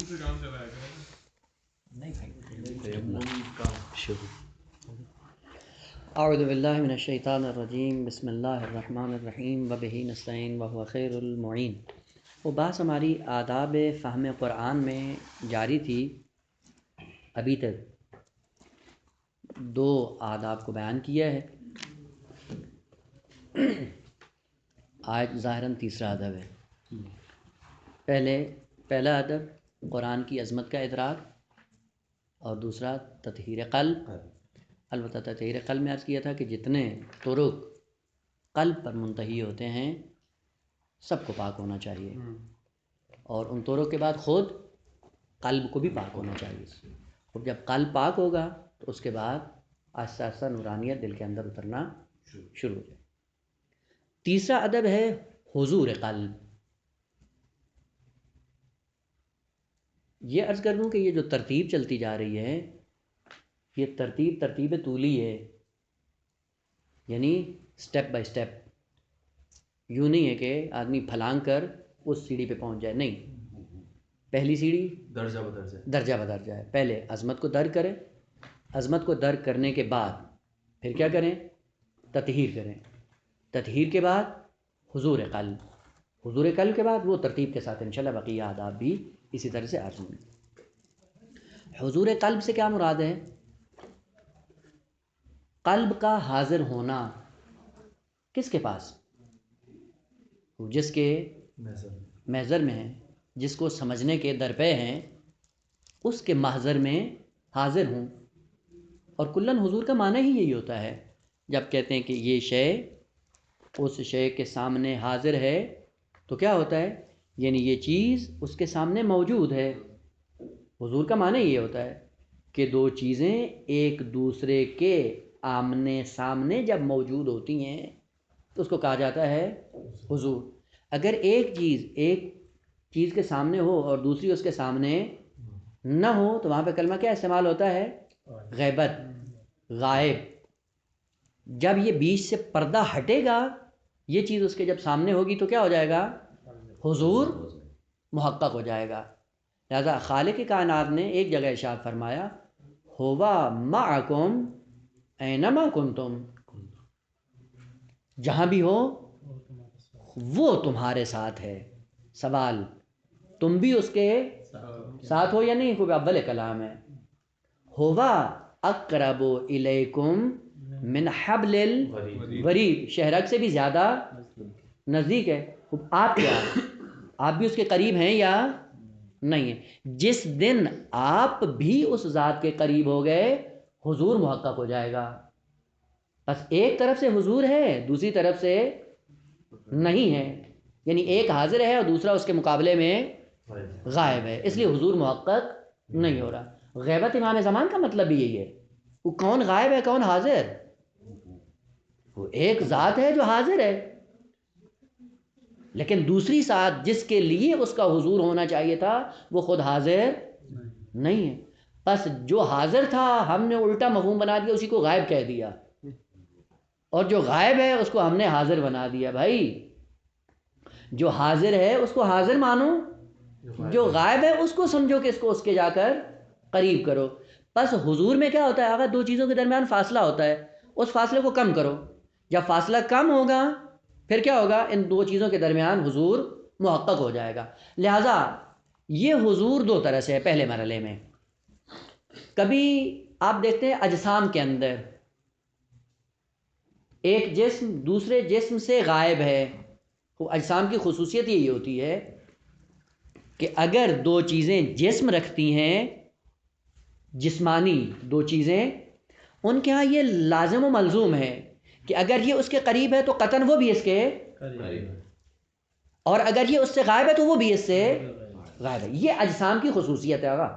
سے کام چلایا کریں. اعوذ باللہ من الشیطان الرجیم. بسم اللہ الرحمن الرحیم وبہ نستعین وہو خیر المعین. وہ بحث ہماری آداب فہم قرآن میں جاری تھی. ابھی تک 2 آداب کو بیان کیا ہے. آج ظاہراً تیسرا ادب ہے. پہلا ادب قرآن کی عظمت کا ادراک اور دوسرا تطہیر قلب. البتہ تطہیر قلب میں عرض کیا تھا کہ جتنے طرق قلب پر منتہی ہوتے ہیں سب کو پاک ہونا چاہیے، اور ان طرق کے بعد خود قلب کو بھی پاک ہونا چاہیے. اور جب قلب پاک ہوگا تو اس کے بعد آہستہ آہستہ نورانیت دل کے اندر اترنا شروع ہو جائے. تیسرا ادب ہے حضور قلب. یہ عرض کر دوں کہ یہ جو ترتیب چلتی جا رہی ہے یہ ترتیب طولی ہے، یعنی سٹیپ بائی سٹیپ. یوں نہیں ہے کہ آدمی پھلانگ کر اس سیڑھی پہ پہنچ جائے، نہیں. پہلی سیڑھی درجہ بدرجہ ہے. پہلے عظمت کو درک کریں، عظمت کو درک کرنے کے بعد پھر کیا کریں؟ تطہیر کریں. تطہیر کے بعد حضور قلب. حضور قلب کے بعد وہ ترتیب کے ساتھ انشاءاللہ بقیہ آداب بھی اسی طرح سے عرض ہوں گے. حضور قلب سے کیا مراد ہے؟ قلب کا حاضر ہونا کس کے پاس؟ جس کے محضر میں ہے، جس کو سمجھنے کے درپے ہیں، اس کے محضر میں حاضر ہوں. اور کلن حضور کا معنی ہی یہی ہوتا ہے. جب کہتے ہیں کہ یہ شے اس شے کے سامنے حاضر ہے تو کیا ہوتا ہے؟ یعنی یہ چیز اس کے سامنے موجود ہے. حضور کا معنی یہ ہوتا ہے کہ 2 چیزیں ایک دوسرے کے آمنے سامنے جب موجود ہوتی ہیں تو اس کو کہا جاتا ہے حضور. اگر ایک چیز کے سامنے ہو اور دوسری اس کے سامنے نہ ہو تو وہاں پہ کلمہ کیا استعمال ہوتا ہے؟ غیبت، غائب. جب یہ بیچ سے پردہ ہٹے گا، یہ چیز اس کے جب سامنے ہوگی تو کیا ہو جائے گا؟ حضور محقق ہو جائے گا. لہذا خالق کائنات نے ایک جگہ ارشاد فرمایا ہوا معکم اینما کنتم. جہاں بھی ہو وہ تمہارے ساتھ ہے. سوال، تم بھی اس کے ساتھ ہو یا نہیں؟ کوئی اول کلام ہے. ہوا اقرب الیکم من حبل الورید. شہرک سے بھی زیادہ نزدیک ہے. آپ کیا؟ آپ بھی اس کے قریب ہیں یا نہیں ہیں؟ جس دن آپ بھی اس ذات کے قریب ہو گئے حضور محقق ہو جائے گا. بس ایک طرف سے حضور ہے، دوسری طرف سے نہیں ہے. یعنی ایک حاضر ہے اور دوسرا اس کے مقابلے میں غائب ہے، اس لیے حضور محقق نہیں ہو رہا. غیبت امام زمان کا مطلب بھی یہی ہے. وہ کون غائب ہے کون حاضر؟ وہ ایک ذات ہے جو حاضر ہے، لیکن دوسری ذات جس کے لیے اس کا حضور ہونا چاہیے تھا وہ خود حاضر نہیں ہے. بس جو حاضر تھا ہم نے الٹا مفہوم بنا دیا، اسی کو غائب کہہ دیا، اور جو غائب ہے اس کو ہم نے حاضر بنا دیا. بھائی جو حاضر ہے اس کو حاضر مانو، جو غائب ہے اس کو سمجھو کہ اس کو اس کے جا کر قریب کرو. بس حضور میں کیا ہوتا ہے؟ اگر 2 چیزوں کے درمیان فاصلہ ہوتا ہے اس فاصلے کو کم کرو. جب فاصلہ کم ہوگا پھر کیا ہوگا؟ ان 2 چیزوں کے درمیان حضور محقق ہو جائے گا. لہذا یہ حضور 2 طرح سے ہے. پہلے مرحلے میں کبھی آپ دیکھتے ہیں اجسام کے اندر ایک جسم دوسرے جسم سے غائب ہے. وہ اجسام کی خصوصیت یہی ہوتی ہے کہ اگر 2 چیزیں جسم رکھتی ہیں، جسمانی 2 چیزیں، ان کے ہاں یہ لازم و ملزوم ہے کہ اگر یہ اس کے قریب ہے تو قطعاً وہ بھی اس کے قریب ہے، اور اگر یہ اس سے غائب ہے تو وہ بھی اس سے غائب ہے. یہ اجسام کی خصوصیت ہے. آقا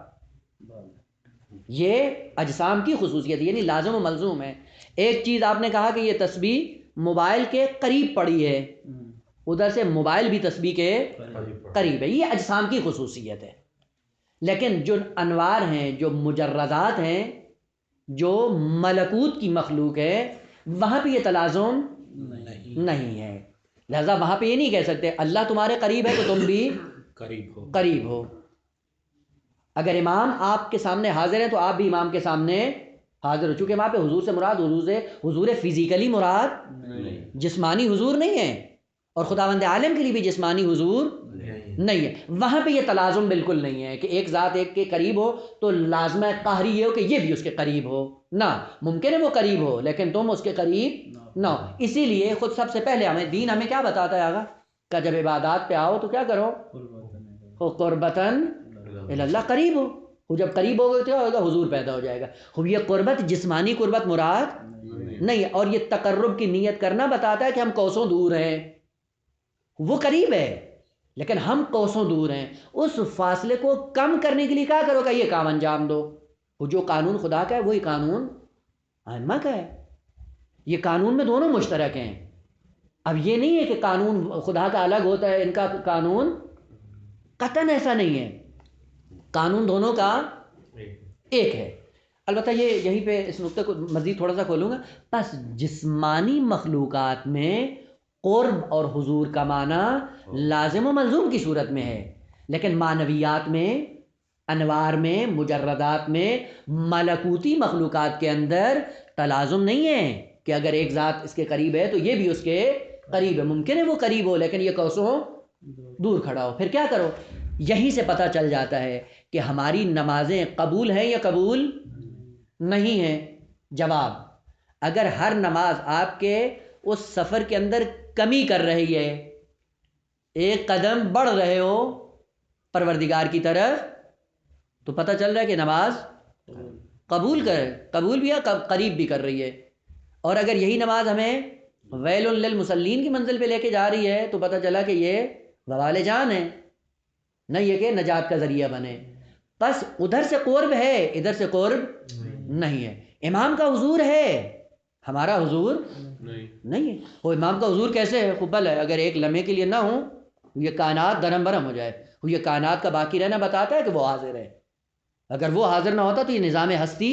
یہ اجسام کی خصوصیت یعنی لازم و ملزوم ہے. ایک چیز آپ نے کہا کہ یہ تسبیح موبائل کے قریب پڑی ہے، ادھر سے موبائل بھی تسبیح کے قریب ہے. یہ اجسام کی خصوصیت ہے. لیکن جو انوار ہیں، جو مجردات ہیں، جو ملکوت کی مخلوق ہے، وہاں پہ یہ تلازم نہیں ہے. لہذا وہاں پہ یہ نہیں کہہ سکتے اللہ تمہارے قریب ہے تو تم بھی قریب ہو. اگر امام آپ کے سامنے حاضر ہیں تو آپ بھی امام کے سامنے حاضر ہو، چونکہ وہاں پہ حضور سے مراد حضور فزیکلی مراد جسمانی حضور نہیں ہے، اور خداوند عالم کے لیے بھی جسمانی حضور نہیں ہے۔ وہاں پہ یہ تلازم بالکل نہیں ہے کہ ایک ذات ایک کے قریب ہو تو لازمہ قہری یہ ہو کہ یہ بھی اس کے قریب ہو، نہ، ممکن ہے وہ قریب ہو لیکن تم اس کے قریب نہ ہو۔ اسی لیے خود سب سے پہلے دین ہمیں کیا بتاتا ہے آگا کہ جب عبادات پہ آؤ تو کیا کرو، قربتاً اللہ، قریب ہو، جب قریب ہوگا تو کیا ہوگا، حضور پیدا ہو جائے گا۔ خوب یہ قربت جسمانی قربت مراد نہیں ہے، اور یہ تقرب کی نیت کرنا بتاتا ہے کہ ہم کوسوں دور ہیں، وہ قریب ہے لیکن ہم کوسوں دور ہیں۔ اس فاصلے کو کم کرنے کے لیے کیا کرو کہ یہ کام انجام دو۔ وہ جو قانون خدا کا ہے وہی قانون ائمہ کا ہے، یہ قانون میں دونوں مشترک ہیں۔ اب یہ نہیں ہے کہ قانون خدا کا الگ ہوتا ہے، ان کا قانون قطعاً ایسا نہیں ہے، قانون دونوں کا ایک ہے۔ البتہ یہیں پہ اس نقطے کو مزید تھوڑا سا کھولوں گا۔ پس جسمانی مخلوقات میں قرب اور حضور کا معنی لازم و ملزوم کی صورت میں ہے، لیکن معنویات میں، انوار میں، مجردات میں، ملکوتی مخلوقات کے اندر تلازم نہیں ہے کہ اگر ایک ذات اس کے قریب ہے تو یہ بھی اس کے قریب ہے۔ ممکن ہے وہ قریب ہو لیکن یہ کوسوں دور کھڑا ہو۔ پھر کیا کرو، یہیں سے پتہ چل جاتا ہے کہ ہماری نمازیں قبول ہیں یا قبول نہیں ہیں۔ جواب، اگر ہر نماز آپ کے اس سفر کے اندر کمی کر رہی ہے، ایک قدم بڑھ رہے ہو پروردگار کی طرف، تو پتہ چل رہا ہے کہ نماز قبول بھی ہے، قریب بھی کر رہی ہے۔ اور اگر یہی نماز ہمیں ویل للمصلین کی منزل پہ لے کے جا رہی ہے تو پتہ چلا کہ یہ وبال جان ہے، نہ یہ کہ نجات کا ذریعہ بنے۔ بس ادھر سے قرب ہے، ادھر سے قرب نہیں ہے۔ امام کا حضور ہے، ہمارا حضور نہیں ہے۔ وہ امام کا حضور کیسے ہے؟ خوب ہے، اگر ایک لمحے کے لیے نہ ہو یہ کائنات درہم برہم ہو جائے، یہ کائنات کا باقی رہنا بتاتا ہے کہ وہ حاضر ہے۔ اگر وہ حاضر نہ ہوتا تو یہ نظام ہستی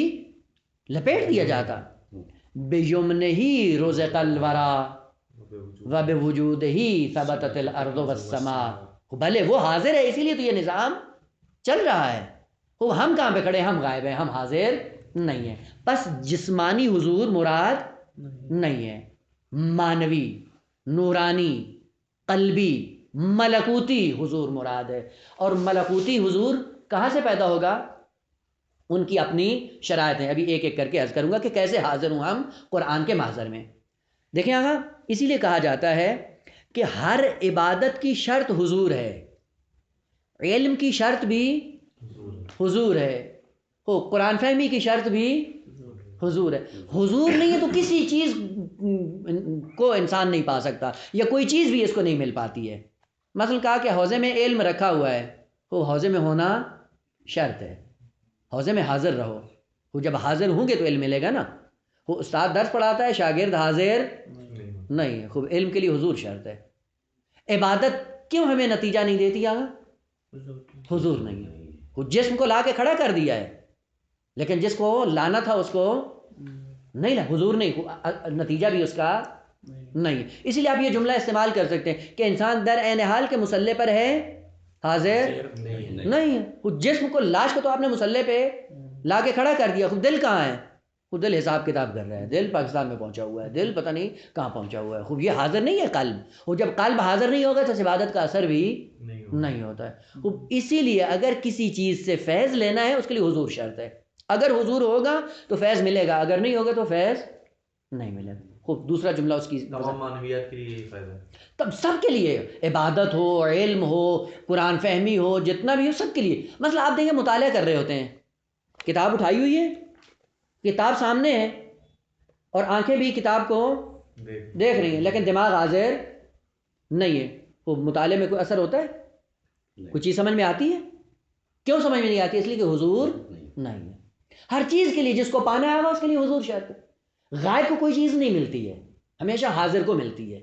لپیٹ دیا جاتا۔ بِیُمْنِهِ رُزِقَ الْوَرَى وَبِوُجُودِهِ ثَبَتَتِ الْأَرْضُ وَالسَّمَاءُ۔ بھلے وہ حاضر ہے اسی لیے تو یہ نظام چل رہا ہے۔ وہ ہم کہاں پہ کھڑے، ہم غائب ہیں، ہم حاضر نہیں ہیں۔ بس جسمانی حضور مراد نہیں ہے، معنوی، نورانی، قلبی، ملکوتی حضور مراد ہے۔ اور ملکوتی حضور کہاں سے پیدا ہوگا؟ ان کی اپنی شرائط ہیں، ابھی ایک ایک کر کے عرض کروں گا کہ کیسے حاضر ہوں ہم قرآن کے محضر میں۔ دیکھیں آقا، اسی لیے کہا جاتا ہے کہ ہر عبادت کی شرط حضور ہے، علم کی شرط بھی حضور ہے، قرآن فہمی کی شرط بھی حضور ہے۔ حضور نہیں ہے تو کسی چیز کو انسان نہیں پا سکتا، یا کوئی چیز بھی اس کو نہیں مل پاتی ہے۔ مثلا کہا کہ حوضے میں علم رکھا ہوا ہے، وہ حوضے میں ہونا شرط ہے، حوضے میں حاضر رہو، وہ جب حاضر ہوں گے تو علم ملے گا نا۔ وہ استاد درس پڑھاتا ہے، شاگرد حاضر نہیں ہے، خوب علم کے لیے حضور شرط ہے۔ عبادت کیوں ہمیں نتیجہ نہیں دیتی آگا؟ حضور نہیں ہے۔ وہ جسم کو لا کے کھڑا کر دیا ہے لیکن جس کو لانا تھا اس کو نہیں لا، حضور نہیں، نتیجہ بھی اس کا نہیں ہے۔ اسی لیے آپ یہ جملہ استعمال کر سکتے ہیں کہ انسان در عین حال کے مصلی پر ہے، حاضر نہیں ہے۔ وہ جسم کو، لاش کو تو آپ نے مصلی پہ لا کے کھڑا کر دیا، خود دل کہاں ہے؟ وہ دل حساب کتاب کر رہا ہے، دل پاکستان میں پہنچا ہوا ہے، دل پتہ نہیں کہاں پہنچا ہوا ہے۔ خوب یہ حاضر نہیں ہے قلب، وہ جب قلب حاضر نہیں ہوگا تو اس عبادت کا اثر بھی نہیں ہوتا ہے۔ خوب اسی لیے اگر کسی چیز سے فیض لینا ہے اس کے لیے حضور شرط ہے۔ اگر حضور ہوگا تو فیض ملے گا، اگر نہیں ہوگا تو فیض نہیں ملے گا۔ خوب دوسرا جملہ اس کی تمام معنویات کے لیے فائدہ ہے، تب سب کے لیے، عبادت ہو، علم ہو، قرآن فہمی ہو، جتنا بھی ہو سب کے لیے۔ مثلا آپ دیکھیں مطالعہ کر رہے ہوتے ہیں، کتاب اٹھائی ہوئی ہے، کتاب سامنے ہے اور آنکھیں بھی کتاب کو دیکھ رہی ہیں لیکن دماغ حاضر نہیں ہے۔ وہ مطالعے میں کوئی اثر ہوتا ہے؟ کوئی چیز سمجھ میں آتی ہے؟ کیوں سمجھ میں نہیں آتی؟ اس لیے کہ حضور نہیں ہے۔ ہر چیز کے لیے جس کو پانا ہے اس کے لیے حضور شرط ہے۔ غائب کو کوئی چیز نہیں ملتی ہے، ہمیشہ حاضر کو ملتی ہے۔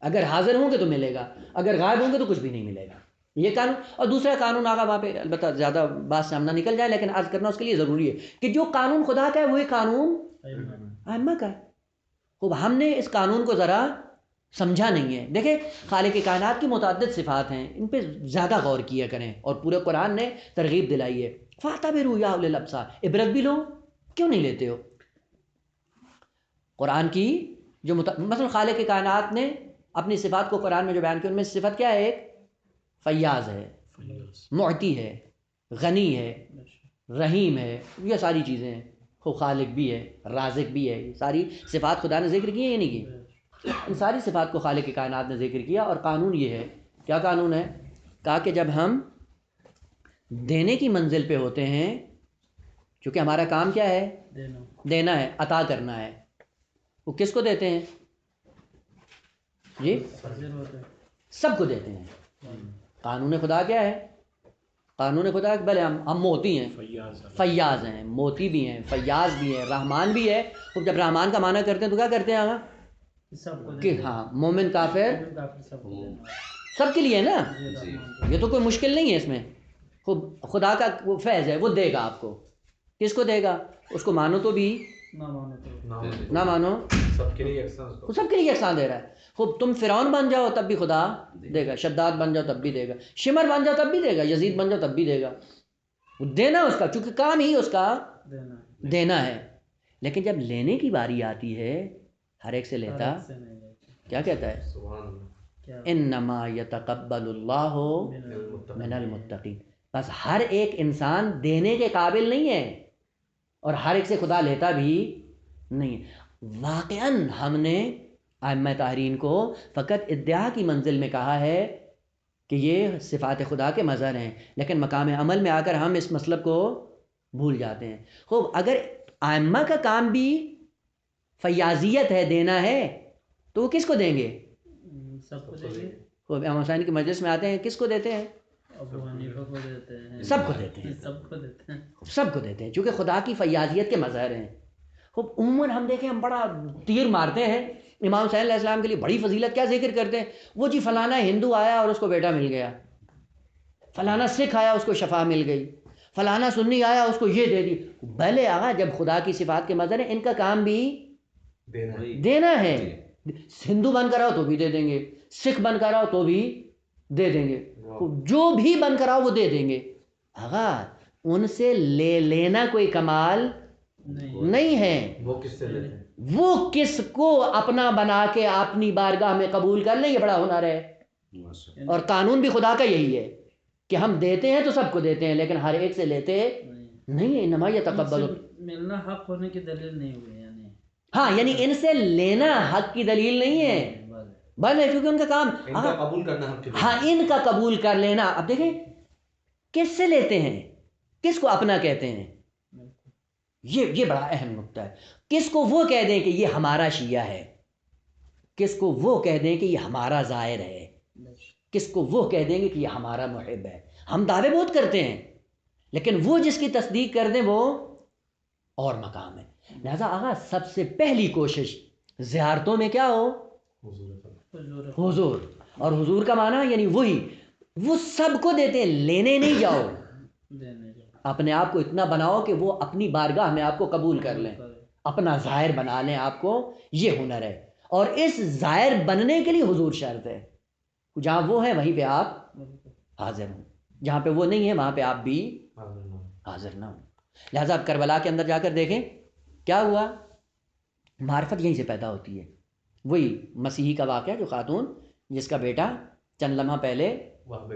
اگر حاضر ہوں گے تو ملے گا، اگر غائب ہوں گے تو کچھ بھی نہیں ملے گا، یہ قانون۔ اور دوسرا قانون آگا وہاں پہ البتہ زیادہ بات سے ہم نہ نکل جائے لیکن عرض کرنا اس کے لیے ضروری ہے کہ جو قانون خدا کا ہے وہی قانون ائمہ کا ہے۔ خوب ہم نے اس قانون کو ذرا سمجھا نہیں ہے. دیکھیں خالق کائنات کی متعدد صفات ہیں، ان پہ زیادہ غور کیا کریں، اور پورے قرآن نے ترغیب دلائی ہے. فَاعْتَبِرُوا يَا أُولِي الْأَبْصَارِ، عبرت بھی لو، کیوں نہیں لیتے ہو؟ قرآن کی جو مثلا خالق کائنات نے اپنی صفات کو قرآن میں جو بیان کی، ان میں صفت کیا ہے؟ ایک فیاض ہے، معطی ہے، غنی ہے، رحیم ہے، یہ ساری چیزیں ہیں. وہ خالق بھی ہے، رازق بھی ہے، یہ ساری صفات خدا نے ذکر کی ہے یا نہیں کی؟ ان ساری صفات کو خالق کائنات نے ذکر کیا. اور قانون یہ ہے، کیا قانون ہے؟ کہا کہ جب ہم دینے کی منزل پہ ہوتے ہیں، چونکہ ہمارا کام کیا ہے؟ دینا ہے، عطا کرنا ہے. وہ کس کو دیتے ہیں؟ جی سب کو دیتے ہیں. قانون خدا کیا ہے؟ قانون خدا کہ بھلے ہم موتی ہیں، فیاض ہیں، موتی بھی ہیں، فیاض بھی ہیں، رحمان بھی ہے. تو جب رحمان کا معنی کرتے ہیں تو کیا کرتے ہیں آگا؟ کہ ہاں مومن کافر سب کے لیے ہے نا. یہ تو کوئی مشکل نہیں ہے اس میں. خدا کا وہ فیض ہے، وہ دے گا آپ کو. کس کو دے گا؟ اس کو مانو تو بھی، نہ مانو، سب کے لیے یکساں دے رہا ہے. خوب تم فرعون بن جاؤ تب بھی خدا دے گا، شداد بن جاؤ تب بھی دے گا، شمر بن جاؤ تب بھی دے گا، یزید بن جاؤ تب بھی دے گا. وہ دینا اس کا، چونکہ کام ہی اس کا دینا ہے. لیکن جب لینے کی باری آتی ہے، ہر ایک سے لیتا. کیا کہتا ہے؟ انما یتقبل اللہ من المتقین. بس ہر ایک انسان دینے کے قابل نہیں ہے، اور ہر ایک سے خدا لیتا بھی نہیں ہے. واقعاً ہم نے ائمہ طاہرین کو فقط ادعا کی منزل میں کہا ہے کہ یہ صفات خدا کے مظہر ہیں، لیکن مقام عمل میں آ کر ہم اس مطلب کو بھول جاتے ہیں. خوب اگر ائمہ کا کام بھی فیاضیت ہے، دینا ہے، تو وہ کس کو دیں گے؟ سب کو دیں گے. خوب امام حسین کی مجلس میں آتے ہیں، کس کو دیتے ہیں؟ ابو حنیفہ کو دیتے ہیں، سب کو دیتے ہیں، سب کو دیتے ہیں، چونکہ خدا کی فیاضیت کے مظہر ہیں. خوب عموماً ہم دیکھیں ہم بڑا تیر مارتے ہیں امام حسین علیہ السلام کے لیے، بڑی فضیلت کیا ذکر کرتے ہیں. وہ جی فلانا ہندو آیا اور اس کو بیٹا مل گیا، فلانا سکھ آیا اس کو شفا مل گئی، فلانا سنی آیا اس کو یہ دے دی. بھلے آگا جب خدا کی صفات کے مظہر ہیں، ان کا کام بھی دینا ہے. ہندو بن کر آؤ تو بھی دے دیں گے، سکھ بن کر آؤ تو بھی دے دیں گے، جو بھی بن کر آؤ وہ دے دیں گے. آگا ان سے لے لینا کوئی کمال نہیں ہے. وہ کس سے لیتے ہیں؟ وہ کس کو اپنا بنا کے اپنی بارگاہ میں قبول کر لیں، یہ بڑا ہنر ہے. اور قانون بھی خدا کا یہی ہے کہ ہم دیتے ہیں تو سب کو دیتے ہیں، لیکن ہر ایک سے لیتے نہیں ہے. انما یتقبل، ملنا حق ہونے کی دلیل نہیں ہوئی. ہاں یعنی ان سے لینا حق کی دلیل نہیں ہے، بھلے کیونکہ ان کا کام ان کا قبول کرنا حق کی دلیل. ہاں ان کا قبول کر لینا. اب دیکھیں کس سے لیتے ہیں، کس کو اپنا کہتے ہیں، یہ بڑا اہم نقطہ ہے. کس کو وہ کہہ دیں کہ یہ ہمارا شیعہ ہے، کس کو وہ کہہ دیں کہ یہ ہمارا زائر ہے، کس کو وہ کہہ دیں گے کہ یہ ہمارا محب ہے. ہم دعوے بہت کرتے ہیں، لیکن وہ جس کی تصدیق کر دیں وہ اور مقام ہے. لہذا آغا سب سے پہلی کوشش زیارتوں میں کیا ہو؟ حضور. اور حضور کا معنی یعنی وہی، وہ سب کو دیتے ہیں، لینے نہیں جاؤ. اپنے آپ کو اتنا بناؤ کہ وہ اپنی بارگاہ میں آپ کو قبول کر لیں، اپنا ظاہر بنا لیں آپ کو. یہ ہنر ہے، اور اس ظاہر بننے کے لیے حضور شرط ہے. جہاں وہ ہے وہیں پہ آپ حاضر ہوں، جہاں پہ وہ نہیں ہے وہاں پہ آپ بھی حاضر نہ ہوں. لہذا اب کربلا کے اندر جا کر دیکھیں کیا ہوا. معرفت یہیں سے پیدا ہوتی ہے. وہی مسیحی کا واقعہ، جو خاتون جس کا بیٹا چند لمحہ پہلے وہب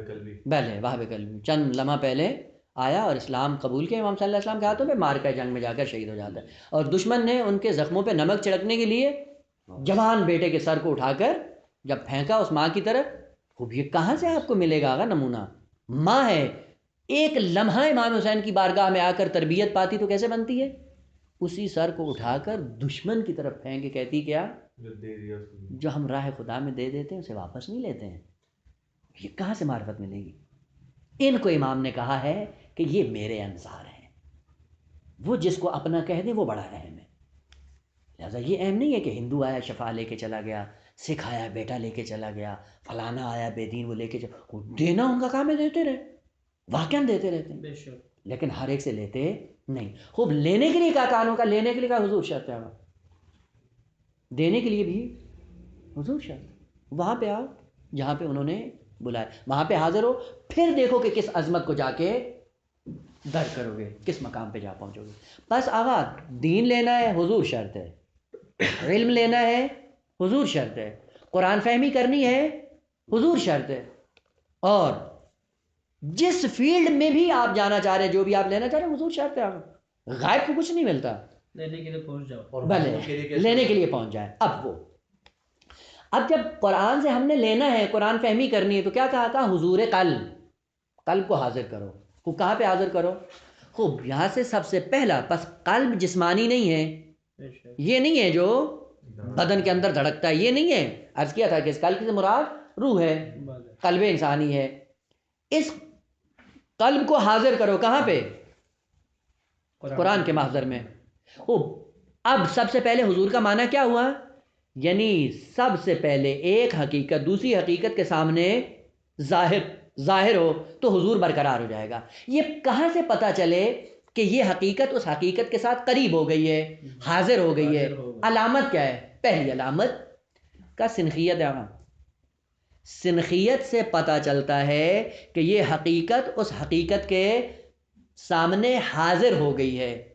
قلبی چند لمحہ پہلے آیا اور اسلام قبول کیا، امام صلی اللہ علیہ وسلم کے ہاتھوں پہ مار کر جنگ میں جا کر شہید ہو جاتا ہے. اور دشمن نے ان کے زخموں پہ نمک چھڑکنے کے لیے جوان بیٹے کے سر کو اٹھا کر جب پھینکا اس ماں کی طرف. خوب یہ کہاں سے آپ کو ملے گا نمونہ؟ ماں ہے، ایک لمحہ امام حسین کی بارگاہ میں آ کر تربیت پاتی تو کیسے بنتی ہے؟ اسی سر کو اٹھا کر دشمن کی طرف پھینک کے کہتی کیا؟ جو ہم راہ خدا میں دے دیتے ہیں اسے واپس نہیں لیتے ہیں. یہ کہاں سے معرفت ملے گی؟ ان کو امام نے کہا ہے کہ یہ میرے انصار ہیں. وہ جس کو اپنا کہہ دیں وہ بڑا اہم ہے. لہٰذا یہ اہم نہیں ہے کہ ہندو آیا شفا لے کے چلا گیا، سکھ آیا بیٹا لے کے چلا گیا، فلانا آیا بے دین وہ لے کے چلا. دینا ان کا کام ہے، دیتے رہے، واقعاً دیتے رہتے ہیں، لیکن ہر ایک سے لیتے نہیں. خوب لینے کے لیے کیا کانوں کا، لینے کے لیے کیا حضور شرط ہے، دینے کے لیے بھی حضور شرط. وہاں پہ آؤ جہاں پہ انہوں نے بلایا، وہاں پہ حاضر ہو، پھر دیکھو کہ کس عظمت کو جا کے در کرو گے، کس مقام پہ جا پہنچو گے۔ بس آقا دین لینا ہے حضور شرط ہے، علم لینا ہے حضور شرط ہے، قرآن فہمی کرنی ہے حضور شرط ہے، اور جس فیلڈ میں بھی آپ جانا چاہ رہے ہیں، جو بھی آپ لینا چاہ رہے ہیں، حضور شرط ہے۔ آپ غائب کو کچھ نہیں ملتا، لینے کے لیے پہنچ جاؤ۔ اور بھلے حضور کے لیے کیا لینے شرط کے ہے؟ لیے پہنچ جائے۔ اب جب قرآن سے ہم نے لینا ہے، قرآن فہمی کرنی ہے، تو کیا کہا تھا؟ حضور قلب کو حاضر کرو۔ وہ کہاں پہ حاضر کرو؟ خوب یہاں سے سب سے پہلا، پس قلب جسمانی نہیں ہے، بے شک۔ یہ نہیں ہے جو بدن کے اندر دھڑکتا ہے، یہ نہیں ہے۔ عرض کیا تھا کہ اس قلب سے مراد روح ہے، قلب انسانی ہے۔ اس قلب کو حاضر کرو کہاں پہ؟ قرآن کے محضر میں۔ اب سب سے پہلے حضور کا معنی کیا ہوا؟ یعنی سب سے پہلے ایک حقیقت دوسری حقیقت کے سامنے ظاہر ہو تو حضور برقرار ہو جائے گا۔ یہ کہاں سے پتہ چلے کہ یہ حقیقت اس حقیقت کے ساتھ قریب ہو گئی ہے، حاضر ہو گئی ہے؟ علامت کیا ہے؟ پہلی علامت کا سنخیت ہے۔ سنخیت سے پتہ چلتا ہے کہ یہ حقیقت اس حقیقت کے سامنے حاضر ہو گئی ہے۔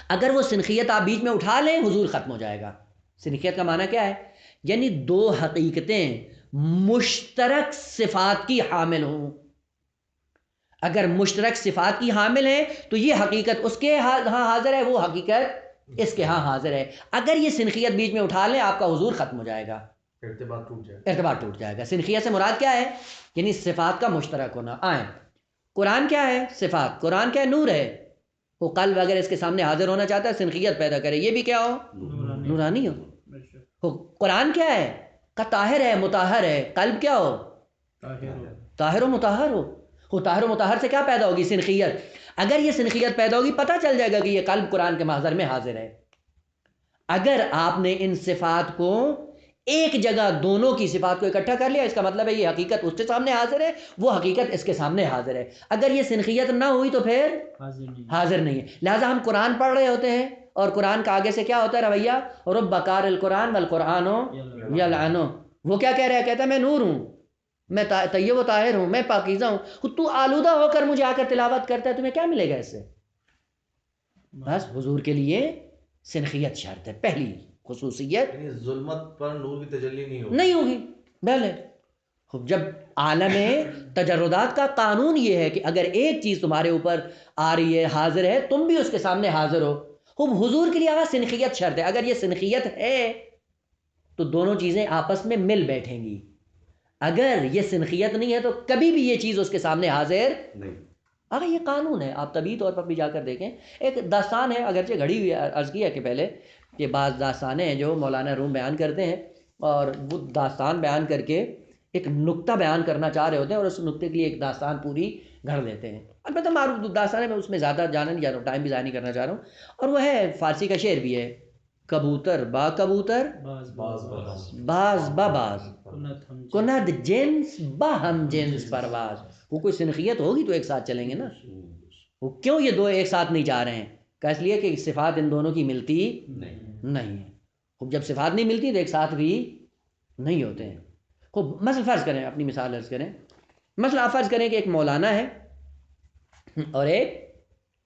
اگر وہ سنخیت آپ بیچ میں اٹھا لیں، حضور ختم ہو جائے گا۔ سنخیت کا معنی کیا ہے؟ یعنی دو حقیقتیں مشترک صفات کی حامل ہوں۔ اگر مشترک صفات کی حامل ہیں تو یہ حقیقت اس کے ہاں حاضر ہے، وہ حقیقت اس کے ہاں حاضر ہے۔ اگر یہ سنخیت بیچ میں اٹھا لیں، آپ کا حضور ختم ہو جائے گا، ارتباط ٹوٹ جائے گا۔ سنخیت سے مراد کیا ہے؟ یعنی صفات کا مشترک ہونا۔ آئیں، قرآن کیا ہے؟ صفات۔ قرآن کیا ہے؟ نور ہے۔ وہ قلب اگر اس کے سامنے حاضر ہونا چاہتا ہے، سنخیت پیدا کرے، یہ بھی کیا ہو؟ نورانی ہو۔ قرآن کیا ہے؟ کہ طاہر ہے، مطہر ہے، قلب کیا ہو؟ طاہر و مطہر ہو۔ وہ طاہر و مطہر سے کیا پیدا ہوگی؟ سنخیت۔ اگر یہ سنخیت پیدا ہوگی، پتہ چل جائے گا کہ یہ قلب قرآن کے محضر میں حاضر ہے۔ اگر آپ نے ان صفات کو ایک جگہ، دونوں کی صفات کو اکٹھا کر لیا، اس کا مطلب ہے یہ حقیقت اس کے سامنے حاضر ہے، وہ حقیقت اس کے سامنے حاضر ہے۔ اگر یہ سنخیت نہ ہوئی تو پھر حاضر نہیں ہے۔ لہٰذا ہم قرآن پڑھ رہے ہوتے ہیں اور قرآن کا آگے سے کیا ہوتا ہے رویہ؟ رب بکار القرآن والقرآن یلعنو۔ وہ کیا کہہ رہا ہے؟ کہتا ہے میں نور ہوں، میں طیب و طاہر ہوں، میں پاکیزہ ہوں، تو آلودہ ہو کر مجھے آ کر تلاوت کرتا ہے، تمہیں کیا ملے گا اس سے؟ بس حضور کے لیے سنخیت شرط ہے، پہلی خصوصیت۔ یعنی ظلمت پر نور کی تجلی نہیں ہوگی۔ بھلے جب عالم تجردات کا قانون یہ ہے کہ اگر ایک چیز تمہارے اوپر آ رہی ہے، حاضر ہے، تم بھی اس کے سامنے حاضر ہو۔ حضور کے لیے آگا سنخیت شرط ہے۔ اگر یہ سنخیت ہے تو دونوں چیزیں آپس میں مل بیٹھیں گی۔ اگر یہ سنخیت نہیں ہے تو کبھی بھی یہ چیز اس کے سامنے حاضر نہیں۔ اگر یہ قانون ہے، آپ طبی طور پر بھی جا کر دیکھیں۔ ایک داستان ہے، اگرچہ گھڑی ہوئی ہے، عرض کیا کہ پہلے کہ بعض داستانیں ہیں جو مولانا روم بیان کرتے ہیں، اور وہ داستان بیان کر کے ایک نکتہ بیان کرنا چاہ رہے ہوتے ہیں، اور اس نکتے کے لیے ایک داستان پوری گھڑ لیتے ہیں۔ البتہ معروف داستان ہے، میں اس میں زیادہ جانا نہیں جا رہا ہوں، ٹائم بھی ضائع نہیں کرنا چاہ رہا ہوں۔ اور وہ ہے فارسی کا شعر بھی ہے، کبوتر با کبوتر باز با باز کند جنس با ہم جنس پرواز۔ وہ کوئی سنخیت ہوگی تو ایک ساتھ چلیں گے نا۔ وہ کیوں یہ دو ایک ساتھ نہیں جا رہے ہیں؟ کہ اس لیے کہ صفات ان دونوں کی ملتی نہیں ہے۔ خوب جب صفات نہیں ملتی تو ایک ساتھ بھی نہیں ہوتے ہیں۔ خوب مثلا فرض کریں، اپنی مثال عرض کریں، مثلا آپ فرض کریں کہ ایک مولانا ہے اور ایک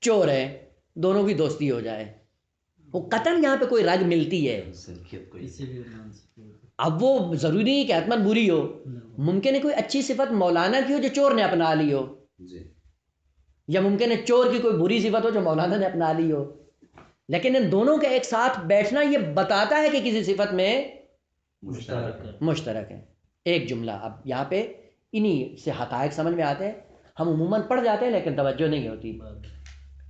چور ہے، دونوں کی دوستی ہو جائے۔ وہ قطعاً یہاں پہ کوئی رگ ملتی ہے۔ اب وہ ضروری نہیں کہ حتماً بری ہو، ممکن ہے کوئی اچھی صفت مولانا کی ہو جو چور نے اپنا لی ہو، یا ممکن ہے چور کی کوئی بری صفت ہو جو مولانا نے اپنا لی ہو۔ لیکن ان دونوں کے ایک ساتھ بیٹھنا یہ بتاتا ہے کہ کسی صفت میں مشترک ہے۔ ایک جملہ اب یہاں پہ انہی سے حقائق سمجھ میں آتے ہیں، ہم عموماً پڑھ جاتے ہیں لیکن توجہ نہیں ہوتی۔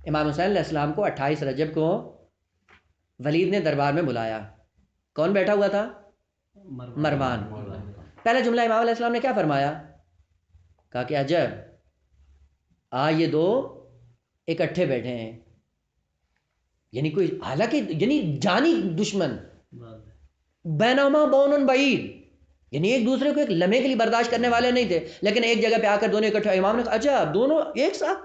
امام حسین علیہ السلام کو 28 رجب کو ولید نے دربار میں بلایا۔ کون بیٹھا ہوا تھا؟ مروان۔ پہلا جملہ امام علیہ السلام نے کیا فرمایا؟ کہا کہ عجب، یہ دو اکٹھے بیٹھے ہیں، یعنی کوئی حالانکہ یعنی جانی دشمن، بینما بون بعید، یعنی ایک دوسرے کو ایک لمحے کے لیے برداشت کرنے والے نہیں تھے، لیکن ایک جگہ پہ آ کر دونوں اکٹھے۔ امام نے کہا اچھا دونوں ایک ساتھ؟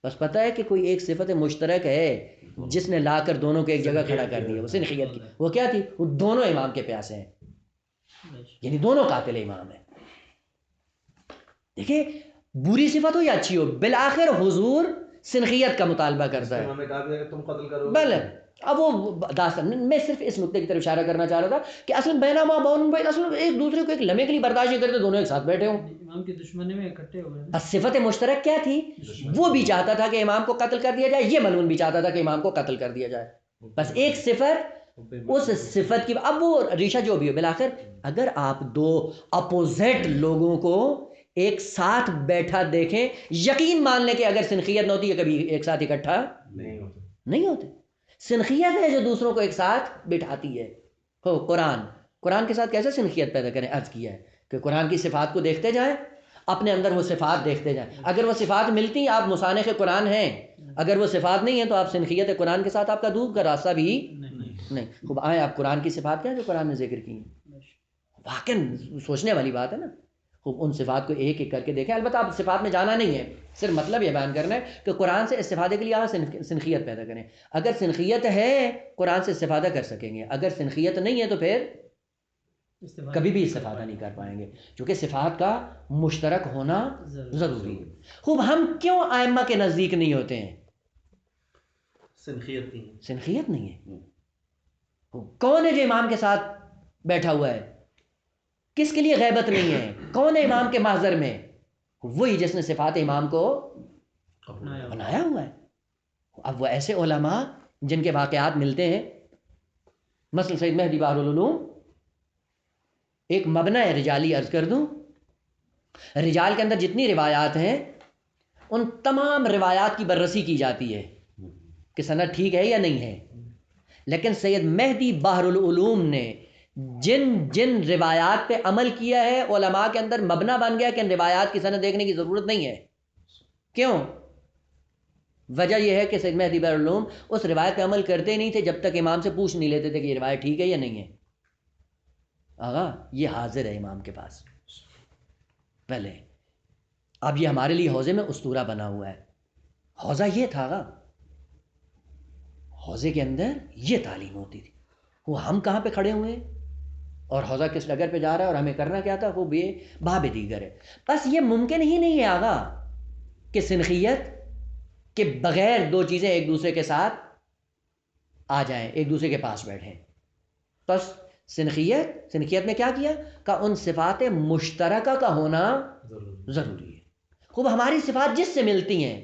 بس پتہ ہے کہ کوئی ایک صفت مشترک ہے جس نے لا کر دونوں کو ایک جگہ کھڑا کر دیا، وہ سنخیت کی۔ وہ کیا تھی؟ وہ دونوں امام کے پیاسے ہیں۔ یعنی دونوں قاتل امام ہیں. دیکھیں بری صفت ہو یا اچھی ہو، بالآخر حضور سنخیت کا مطالبہ کرتا ہے. امام نے کہا بھی ہے کہ تم قتل کرو. بل اب وہ داستان، میں صرف اس نقطے کی طرف اشارہ کرنا چاہ رہا تھا کہ اصل بینما بون بھائی اصل ایک دوسرے کو ایک لمحے کے لیے برداشت نہیں کرتے، دونوں ایک ساتھ بیٹھے ہوں. امام کی دشمنی میں اکٹھے ہوئے. بس صفت مشترک کیا تھی؟ وہ بھی چاہتا تھا کہ امام کو قتل کر دیا جائے، یہ ملعون بھی چاہتا تھا کہ امام کو قتل کر دیا جائے. بس ایک صفت، اس صفت کی اب وہ ریشہ جو بھی ہو، بالآخر اگر آپ دو اپوزٹ لوگوں کو ایک ساتھ بیٹھا دیکھیں، یقین مان لیں کہ اگر سنخیت نہ ہوتی ہے کبھی ایک ساتھ اکٹھا نہیں ہوتے. سنخیت ہے جو دوسروں کو ایک ساتھ بٹھاتی ہے. قرآن کے ساتھ کیسے سنخیت پیدا کریں؟ عرض کیا ہے کہ قرآن کی صفات کو دیکھتے جائیں، اپنے اندر وہ صفات دیکھتے جائیں. اگر وہ صفات ملتی آپ مسانخ قرآن ہیں، اگر وہ صفات نہیں ہیں تو آپ سنخیت قرآن کے ساتھ آپ کا دور کا راستہ بھی نہیں. خوب آئیں آپ قرآن کی صفات کیا جو قرآن نے ذکر کی ہیں، واقعی سوچنے والی بات ہے نا. خوب ان صفات کو ایک ایک کر کے دیکھیں. البتہ آپ صفات میں جانا نہیں ہے، صرف مطلب یہ بیان کرنا ہے کہ قرآن سے استفادے کے لیے آپ سنخیت پیدا کریں. اگر سنخیت ہے قرآن سے استفادہ کر سکیں گے، اگر سنخیت نہیں ہے تو پھر کبھی بھی استفادہ نہیں کر پائیں گے، کیونکہ صفات کا مشترک ہونا ضروری ہے. خوب ہم کیوں ائمہ کے نزدیک نہیں ہوتے ہیں؟ سنخیت نہیں ہے. کون ہے جو امام کے ساتھ بیٹھا ہوا ہے؟ کس کے لیے غیبت نہیں ہے؟ کون ہے امام کے محضر میں؟ وہی جس نے صفات امام کو بنایا ہوا ہے. اب وہ ایسے علماء جن کے واقعات ملتے ہیں، مثلا سید مہدی بحر العلوم، ایک مبنی رجالی عرض کر دوں، رجال کے اندر جتنی روایات ہیں ان تمام روایات کی بررسی کی جاتی ہے کہ سند ٹھیک ہے یا نہیں ہے. لیکن سید مہدی بحر العلوم نے جن روایات پہ عمل کیا ہے، علماء کے اندر مبنا بن گیا کہ ان روایات کی سند دیکھنے کی ضرورت نہیں ہے. کیوں؟ وجہ یہ ہے کہ سید مہدی بحر العلوم اس روایت پہ عمل کرتے ہی نہیں تھے جب تک امام سے پوچھ نہیں لیتے تھے کہ یہ روایت ٹھیک ہے یا نہیں ہے. آغا یہ حاضر ہے امام کے پاس پہلے، اب یہ ہمارے لیے حوضے میں اسطورہ بنا ہوا ہے. حوضہ یہ تھا آغا، حوضے کے اندر یہ تعلیم ہوتی تھی. وہ ہم کہاں پہ کھڑے ہوئے ہیں اور حوضہ کس ڈگر پہ جا رہا ہے اور ہمیں کرنا کیا تھا، وہ باب دیگر ہے. بس یہ ممکن ہی نہیں ہے آغا کہ سنخیت کے بغیر دو چیزیں ایک دوسرے کے ساتھ آ جائیں، ایک دوسرے کے پاس بیٹھیں. بس سنخیت میں کیا کیا کہ ان صفات مشترکہ کا ہونا ضروری ہے. خوب ہماری صفات جس سے ملتی ہیں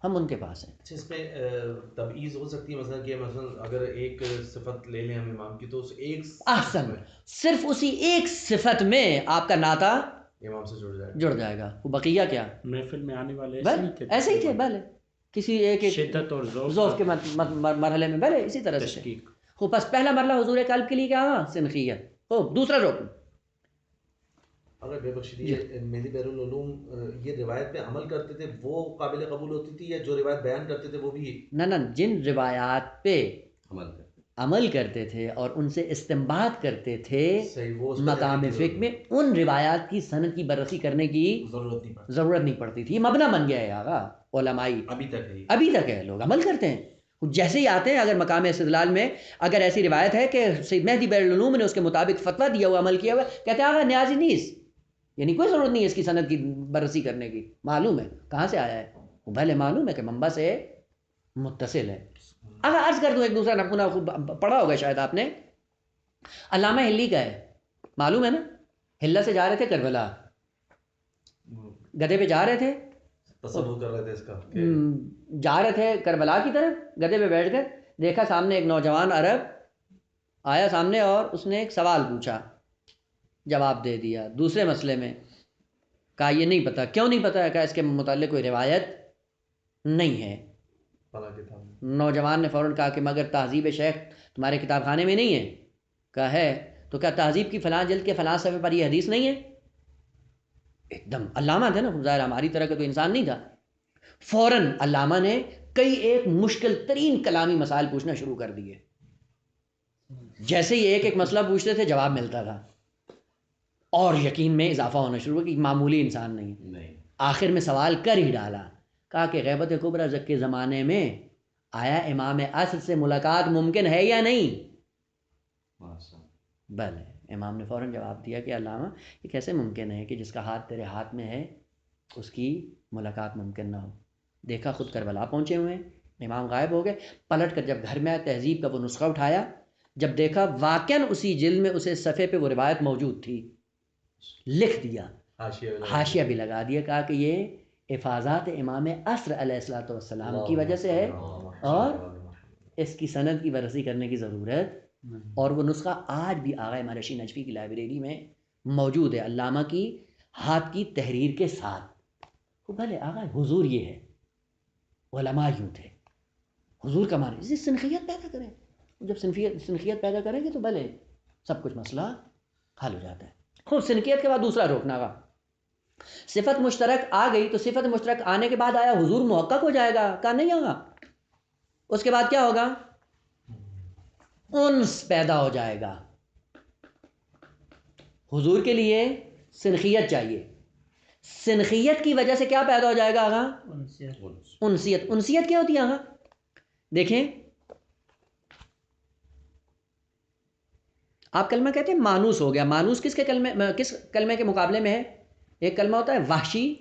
ہم ان کے پاس ہیں. اچھا، اس میں تبعیض ہو سکتی ہے مثلا کہ مثلا اگر ایک صفت لے لیں ہم امام کی تو اس ایک احسن، صرف اسی ایک صفت میں آپ کا ناطہ امام سے جڑ جائے گا. وہ بقیہ کیا محفل میں آنے والے ایسے ہی تھے، بھلے کسی ایک شدت اور ذوق کے مرحلے میں، بھلے اسی طرح سے. خوب بس پہلا مرحلہ حضور قلب کے لیے کیا ہوا؟ سنخیت. خوب دوسرا رکن، اگر بے بخشی مہدی بحر العلوم یہ روایت پہ عمل کرتے تھے وہ قابل قبول ہوتی تھی، یا جو روایت بیان کرتے تھے وہ بھی؟ نہ جن روایات پہ عمل کرتے تھے اور ان سے استنباط کرتے تھے مقام فقہ میں، ان روایات کی سند کی بررسی کرنے کی ضرورت نہیں پڑتی تھی. مبنا بن گیا ہے آغا علمائی، ابھی تک ہے، لوگ عمل کرتے ہیں. جیسے ہی آتے ہیں اگر مقام استدلال میں اگر ایسی روایت ہے کہ سید مہدی بحر العلوم نے اس کے مطابق فتویٰ دیا ہوا، عمل کیا ہوا، کہتے ہیں آغا نیازی نیس، یعنی کوئی ضرورت نہیں ہے اس کی سند کی بررسی کرنے کی. معلوم ہے کہاں سے آیا ہے، وہ بھلے معلوم ہے کہ منبع سے متصل ہے. اگر عرض کر دوں ایک دوسرا نمونہ پڑھا ہوگا شاید آپ نے، علامہ ہلی کا ہے، معلوم ہے نا، ہلہ سے جا رہے تھے کربلا، گدھے پہ جا رہے تھے، تصور کر رہے تھے اس کا، جا رہے تھے کربلا کی طرف، گدھے پہ بیٹھ کر دیکھا سامنے ایک نوجوان عرب آیا سامنے اور اس نے ایک سوال پوچھا، جواب دے دیا. دوسرے مسئلے میں کہا یہ نہیں پتا. کیوں نہیں پتا ہے؟ کہا اس کے متعلق کوئی روایت نہیں ہے. نوجوان نے فوراً کہا کہ مگر تہذیب شیخ تمہارے کتاب خانے میں نہیں ہے؟ کہا ہے. تو کیا تہذیب کی فلاں جلد کے فلاں صفحے پر یہ حدیث نہیں ہے؟ ایک دم علامہ تھے نا، ظاہر ہماری طرح کا تو انسان نہیں تھا. فوراً علامہ نے کئی ایک مشکل ترین کلامی مسائل پوچھنا شروع کر دیے. جیسے ہی ایک ایک مسئلہ پوچھتے تھے جواب ملتا تھا اور یقین میں اضافہ ہونا شروع ہوا کہ معمولی انسان نہیں. آخر میں سوال کر ہی ڈالا، کہا کہ غیبت کبریٰ کے زمانے میں آیا امام عصر سے ملاقات ممکن ہے یا نہیں؟ بلے امام نے فوراً جواب دیا کہ علامہ یہ کیسے ممکن ہے کہ جس کا ہاتھ تیرے ہاتھ میں ہے اس کی ملاقات ممکن نہ ہو؟ دیکھا خود کربلا پہنچے ہوئے ہیں، امام غائب ہو گئے، پلٹ کر جب گھر میں آیا تہذیب کا وہ نسخہ اٹھایا، جب دیکھا واقعاً اسی جلد میں اسے صفحے پہ وہ روایت موجود تھی، لکھ دیا، حاشیہ بھی لگا دیا، کہا کہ یہ افاظات امام عصر علیہ الصلوۃ والسلام کی وجہ سے ہے اور اس کی سند کی بررسی کرنے کی ضرورت، اور وہ نسخہ آج بھی آغا مرشی نجفی کی لائبریری میں موجود ہے علامہ کی ہاتھ کی تحریر کے ساتھ۔ وہ بھلے آغا حضور یہ ہے، علماء یوں تھے، حضور کا معنی اسی سنخیت پیدا کریں، جب سنخیت پیدا کریں گے تو بھلے سب کچھ مسئلہ حل ہو جاتا ہے۔ خوب سنخیت کے بعد دوسرا روکنا گا، صفت مشترک آ گئی تو صفت مشترک آنے کے بعد آیا حضور محقق ہو جائے گا؟ کہا نہیں ہوگا، اس کے بعد کیا ہوگا؟ انس پیدا ہو جائے گا۔ حضور کے لیے سنخیت چاہیے، سنخیت کی وجہ سے کیا پیدا ہو جائے گا آگا؟ انسیت۔ انسیت کیا ہوتی ہے آگا؟ دیکھیں آپ کلمہ کہتے ہیں مانوس ہو گیا، مانوس کس کلمے کے مقابلے میں ہے؟ ایک کلمہ ہوتا ہے وحشی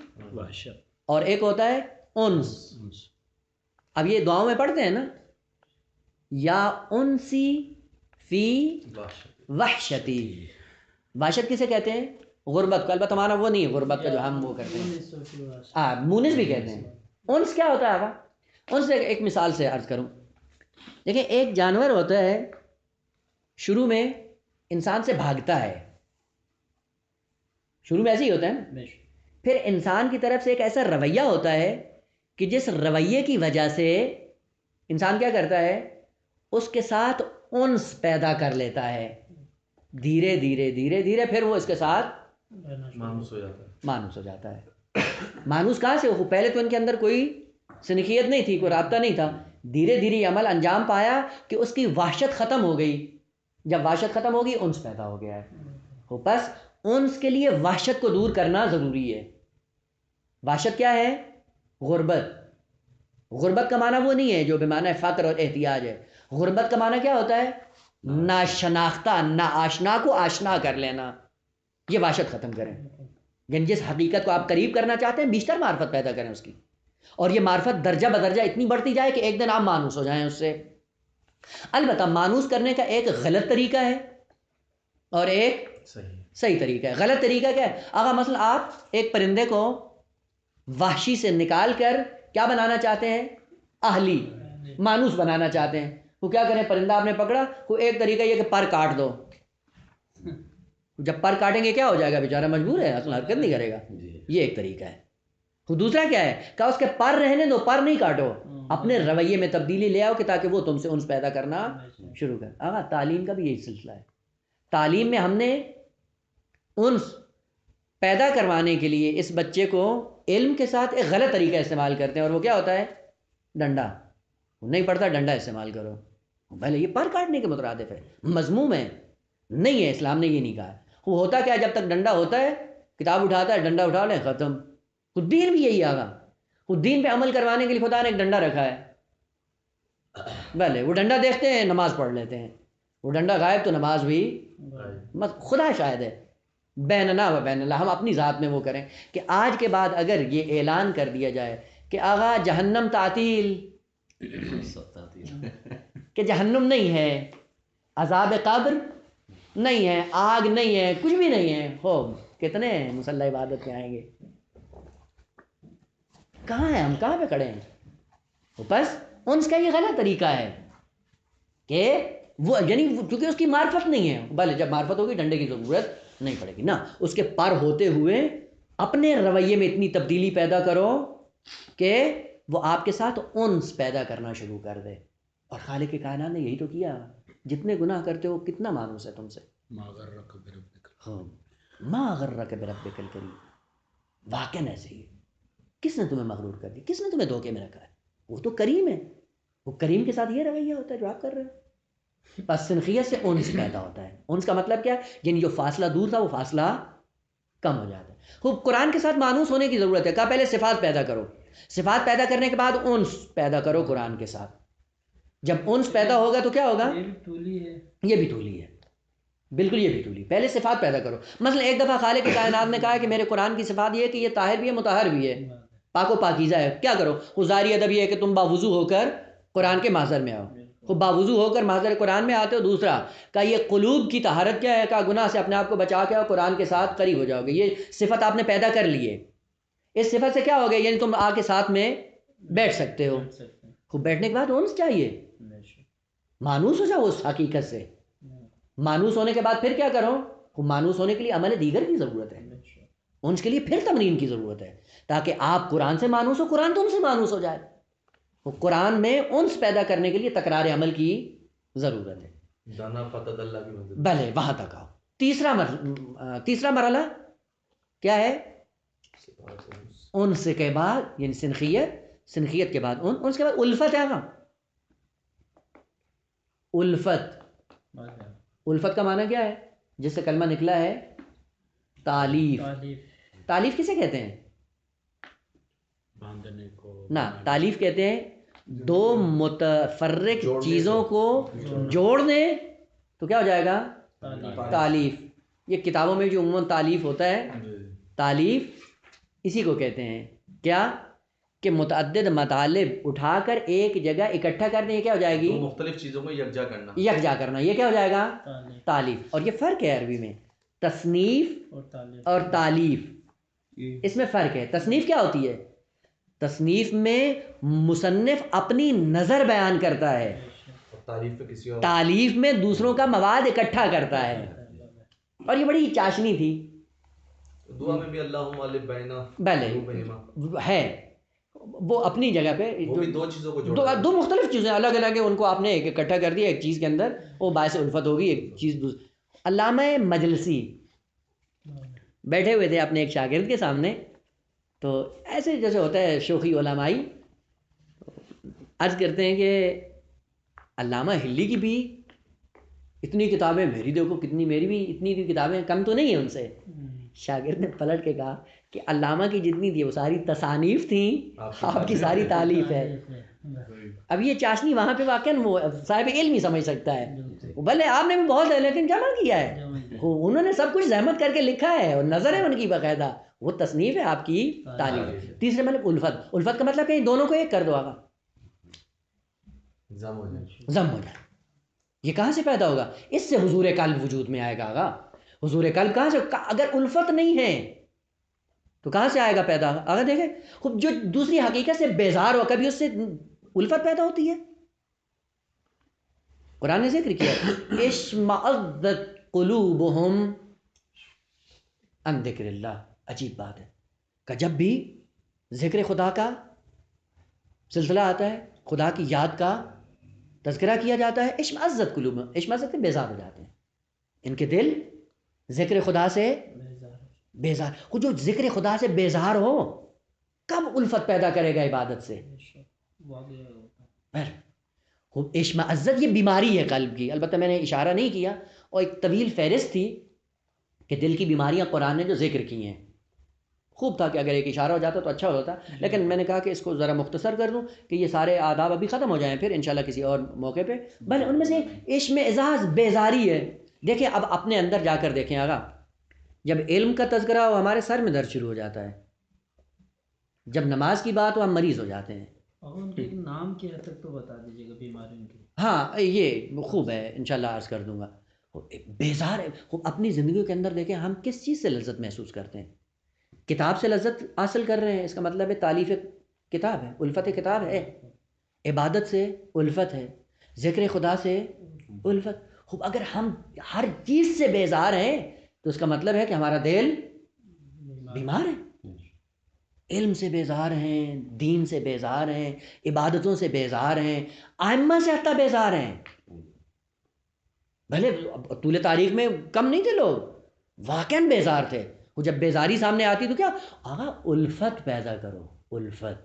اور ایک ہوتا ہے انس۔ اب یہ دعاؤں میں پڑھتے ہیں نا، یا انسی فی وحشتی، وحشت کسے کہتے ہیں؟ غربت کو، البتہ ہمارا وہ نہیں ہے غربت کا جو ہم وہ کرتے ہیں، مونس بھی کہتے ہیں۔ انس کیا ہوتا ہے آقا؟ انس ایک مثال سے عرض کروں، دیکھیں ایک جانور ہوتا ہے شروع میں انسان سے بھاگتا ہے، شروع میں ایسے ہی ہوتا ہے نا، پھر انسان کی طرف سے ایک ایسا رویہ ہوتا ہے کہ جس رویے کی وجہ سے انسان کیا کرتا ہے؟ اس کے ساتھ انس پیدا کر لیتا ہے، دھیرے دھیرے دھیرے دھیرے پھر وہ اس کے ساتھ مانوس ہو جاتا ہے۔ مانوس کہاں سے ہو؟ پہلے تو ان کے اندر کوئی سنخیت نہیں تھی، کوئی رابطہ نہیں تھا، دھیرے دھیرے عمل انجام پایا کہ اس کی وحشت ختم ہو گئی، جب وحشت ختم ہوگی انس پیدا ہو گیا ہے۔ بس انس کے لیے وحشت کو دور کرنا ضروری ہے۔ وحشت کیا ہے؟ غربت۔ غربت کا معنی وہ نہیں ہے جو بمعنی فقر اور احتیاج ہے، غربت کا معنی کیا ہوتا ہے؟ ناشناختہ، نا آشنا کو آشنا کر لینا، یہ وحشت ختم کریں، یعنی جس حقیقت کو آپ قریب کرنا چاہتے ہیں بیشتر معرفت پیدا کریں اس کی، اور یہ معرفت درجہ بدرجہ اتنی بڑھتی جائے کہ ایک دن آپ مانوس ہو جائیں اس سے۔ البتہ مانوس کرنے کا ایک غلط طریقہ ہے اور ایک صحیح طریقہ ہے۔ غلط طریقہ کیا ہے؟ آقا مثلا آپ ایک پرندے کو وحشی سے نکال کر کیا بنانا چاہتے ہیں؟ اہلی، مانوس بنانا چاہتے ہیں، وہ کیا کریں؟ پرندہ آپ نے پکڑا، وہ ایک طریقہ یہ کہ پر کاٹ دو، جب پر کاٹیں گے کیا ہو جائے گا؟ بیچارہ مجبور ہے، اصل حرکت نہیں کرے گا، یہ ایک طریقہ ہے۔ دوسرا کیا ہے؟ کہ اس کے پر رہنے دو، پر نہیں کاٹو، اپنے رویے میں تبدیلی لے آؤ کہ تاکہ وہ تم سے انس پیدا کرنا شروع کر۔ آقا تعلیم کا بھی یہی سلسلہ ہے، تعلیم میں ہم نے انس پیدا کروانے کے لیے اس بچے کو علم کے ساتھ ایک غلط طریقہ استعمال کرتے ہیں، اور وہ کیا ہوتا ہے؟ ڈنڈا۔ نہیں پڑھتا ڈنڈا استعمال کرو، پہلے یہ پر کاٹنے کے مترادف ہے، مذموم ہے، نہیں ہے، اسلام نے یہ نہیں کہا۔ وہ ہوتا کیا؟ جب تک ڈنڈا ہوتا ہے کتاب اٹھاتا ہے، ڈنڈا اٹھا لیں، ختم۔ خود دین بھی یہی آگا، خود دین پہ عمل کروانے کے لیے خدا نے ایک ڈنڈا رکھا ہے، بھلے وہ ڈنڈا دیکھتے ہیں نماز پڑھ لیتے ہیں، وہ ڈنڈا غائب تو نماز بھی خدا شاہد ہے، بیننا و بین اللہ، ہم اپنی ذات میں وہ کریں کہ آج کے بعد اگر یہ اعلان کر دیا جائے کہ آغا جہنم تعطیل، کہ جہنم نہیں ہے، عذاب قبر نہیں ہے، آگ نہیں ہے، کچھ بھی نہیں ہے، ہو کتنے مسلح عبادت کے آئیں گے؟ کہاں ہیں ہم؟ کہاں پہ کھڑے ہیں؟ بس انس کا یہ غلط طریقہ ہے کہ وہ یعنی چونکہ اس کی معرفت نہیں ہے، بھلے جب معرفت ہوگی ڈنڈے کی ضرورت نہیں پڑے گی نا، اس کے پر ہوتے ہوئے اپنے رویے میں اتنی تبدیلی پیدا کرو کہ وہ آپ کے ساتھ انس پیدا کرنا شروع کر دے۔ اور خالق کائنات نے یہی تو کیا، جتنے گناہ کرتے ہو کتنا مانوس ہے تم سے، ما غرک بربک الکریم، واقعاً ایسے ہی ہے۔ کس نے تمہیں مغرور کر دی؟ کس نے تمہیں دھوکے میں رکھا ہے؟ وہ تو کریم ہے، وہ کریم کے ساتھ یہ رویہ ہوتا ہے جو آپ کر رہے ہو۔ بس سنخیت سے انس پیدا ہوتا ہے، انس کا مطلب کیا ہے؟ یعنی جو فاصلہ دور تھا وہ فاصلہ کم ہو جاتا ہے۔ خوب قرآن کے ساتھ مانوس ہونے کی ضرورت ہے، کہا پہلے صفات پیدا کرو، صفات پیدا کرنے کے بعد انس پیدا کرو قرآن کے ساتھ۔ جب انس پیدا ہوگا تو کیا ہوگا؟ یہ بھی طولی ہے، یہ بھی طولی ہے، بالکل یہ بھی تولی. پہلے صفات پیدا کرو. مثلا ایک دفعہ خالق کائنات نے کہا کہ میرے قرآن کی صفات یہ ہے کہ یہ طاہر بھی ہے مطہر بھی ہے, پاک و پاکیزہ ہے. کیا کرو؟ خزاری ادب یہ ہے کہ تم باوضو ہو کر قرآن کے محضر میں آؤ. خود باوضو ہو کر محضر قرآن میں آتے ہو. دوسرا کہ یہ قلوب کی طہارت کیا ہے؟ کہ گناہ سے اپنے آپ کو بچا کے اور قرآن کے ساتھ قریب ہو جاؤ گے. یہ صفت آپ نے پیدا کر لی ہے. اس صفت سے کیا ہو گیا؟ یعنی تم آ کے ساتھ میں بیٹھ سکتے ہو. خوب بیٹھنے کے بعد انس چاہیے, مانوس ہو جاؤ اس حقیقت سے. مانوس ہونے کے بعد پھر کیا کرو؟ خوب مانوس ہونے کے لیے عمل دیگر کی ضرورت ہے. انس کے لیے پھر تمرین کی ضرورت ہے تاکہ آپ قرآن سے مانوس ہو, قرآن تم سے مانوس ہو جائے. قرآن میں انس پیدا کرنے کے لیے تکرار عمل کی ضرورت ہے. دانا فتد اللہ کی مدد. بھلے وہاں تک آؤ. تیسرا مرحلہ کیا ہے؟ انس کے بعد یعنی سنخیت کے بعد انس کے بعد الفت ہے. الفت کا معنی کیا ہے؟ جس سے کلمہ نکلا ہے تالیف. تالیف کسے کہتے ہیں؟ نہ, تالیف کہتے ہیں دو متفرق چیزوں کو جوڑنے. تو کیا ہو جائے گا؟ تالیف. یہ کتابوں میں جو عموماً تالیف ہوتا ہے, تالیف اسی کو کہتے ہیں. کیا کہ متعدد مطالب اٹھا کر ایک جگہ اکٹھا کر دیں, یہ کیا ہو جائے گی؟ مختلف چیزوں کو یکجا کرنا. یہ کیا ہو جائے گا؟ تالیف. اور یہ فرق ہے عربی میں تصنیف اور تالیف. اس میں فرق ہے. تصنیف کیا ہوتی ہے؟ تصنیف میں مصنف اپنی نظر بیان کرتا ہے, تالیف میں دوسروں کا مواد اکٹھا کرتا ہے. اور یہ بڑی چاشنی تھی. دعا میں بھی اللہم الف بینا ہے, وہ اپنی جگہ پہ دو چیزوں کو جوڑا, دو مختلف چیزیں الگ الگ ہیں, ان کو آپ نے ایک اکٹھا کر دیا ایک چیز کے اندر, وہ باعث الفت ہوگی ایک چیز. علامہ مجلسی بیٹھے ہوئے تھے اپنے ایک شاگرد کے سامنے, تو ایسے جیسے ہوتا ہے شوخی علمائی, عرض کرتے ہیں کہ علامہ ہلی کی بھی اتنی کتابیں, میری دیکھو کتنی, میری بھی اتنی کتابیں, کم تو نہیں ہیں ان سے. شاگرد نے پلٹ کے کہا کہ علامہ کی جتنی تھی وہ ساری تصانیف تھیں, آپ کی ساری تالیف ہے. اب یہ چاشنی وہاں پہ واقعاً وہ صاحب علم ہی سمجھ سکتا ہے. بھلے آپ نے بھی بہت ہے لیکن جمع کیا ہے, انہوں نے سب کچھ زحمت کر کے لکھا ہے اور نظر ہے ان کی باقاعدہ, وہ تصنیف ہے آپ کی تالیف. تیسرے مطلب الفت. الفت کا مطلب کہ دونوں کو ایک کر دو, آگا ضم ہو جائے. یہ کہاں سے پیدا ہوگا؟ اس سے حضور قلب وجود میں آئے گا. آگا حضور قلب کہاں سے؟ اگر الفت نہیں ہے تو کہاں سے آئے گا پیدا؟ آگا دیکھیں, خود جو دوسری حقیقت سے بیزار ہو, کبھی اس سے الفت پیدا ہوتی ہے. قرآن نے ذکر کیا اشمئزت قلوبہم عن ذکر اللہ. عجیب بات ہے کہ جب بھی ذکر خدا کا سلسلہ آتا ہے, خدا کی یاد کا تذکرہ کیا جاتا ہے, اشمئزت قلوبہم, اشمئزت میں بیزار ہو جاتے ہیں, ان کے دل ذکر خدا سے بیزار. خود جو ذکر خدا سے بیزار ہو کب الفت پیدا کرے گا عبادت سے؟ اشمئزت یہ بیماری ہے قلب کی. البتہ میں نے اشارہ نہیں کیا, اور ایک طویل فہرست تھی کہ دل کی بیماریاں قرآن نے جو ذکر کی ہیں. خوب تھا کہ اگر ایک اشارہ ہو جاتا تو اچھا ہوتا, لیکن میں نے کہا کہ اس کو ذرا مختصر کر دوں کہ یہ سارے آداب ابھی ختم ہو جائیں پھر انشاءاللہ کسی اور موقع پہ. بھلے ان میں سے اشمئزاز بیزاری ہے. دیکھیں اب اپنے اندر جا کر دیکھیں. آگا جب علم کا تذکرہ ہو ہمارے سر میں درد شروع ہو جاتا ہے, جب نماز کی بات ہو ہم مریض ہو جاتے ہیں. ان کے نام کی حد تک تو بتا دیجیے گا بیماریوں کی. ہاں یہ خوب ہے, انشاءاللہ عرض کر دوں گا. بیزار ہے. اپنی زندگیوں کے اندر دیکھیں ہم کس چیز سے لذت محسوس کرتے ہیں. کتاب سے لذت حاصل کر رہے ہیں, اس کا مطلب ہے تالیف کتاب ہے, الفت کتاب ہے. عبادت سے الفت ہے, ذکر خدا سے الفت. خوب اگر ہم ہر چیز سے بیزار ہیں تو اس کا مطلب ہے کہ ہمارا دل بیمار ہے. علم سے بیزار ہیں, دین سے بیزار ہیں, عبادتوں سے بیزار ہیں, ائمہ سے حتی بیزار ہیں. بھلے طول تاریخ میں کم نہیں تھے لوگ, واقعاً بیزار تھے. وہ جب بیزاری سامنے آتی تو کیا آگا الفت پیدا کرو, الفت,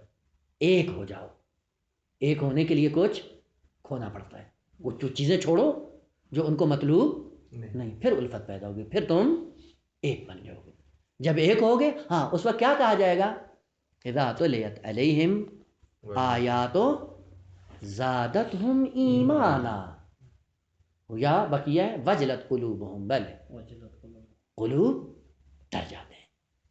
ایک ہو جاؤ. ایک ہونے کے لیے کچھ کھونا پڑتا ہے. وہ جو چیزیں چھوڑو جو ان کو مطلوب نہیں, پھر الفت پیدا ہوگی, پھر تم ایک بن جاؤ گے. جب ایک ہوگے ہاں اس وقت کیا کہا جائے گا؟ اذا تلیت علیہم آیات زادتہم ایمانا. یا بقیہ ہے وجلت قلوبہم، بل قلوب ڈر جاتے ہیں،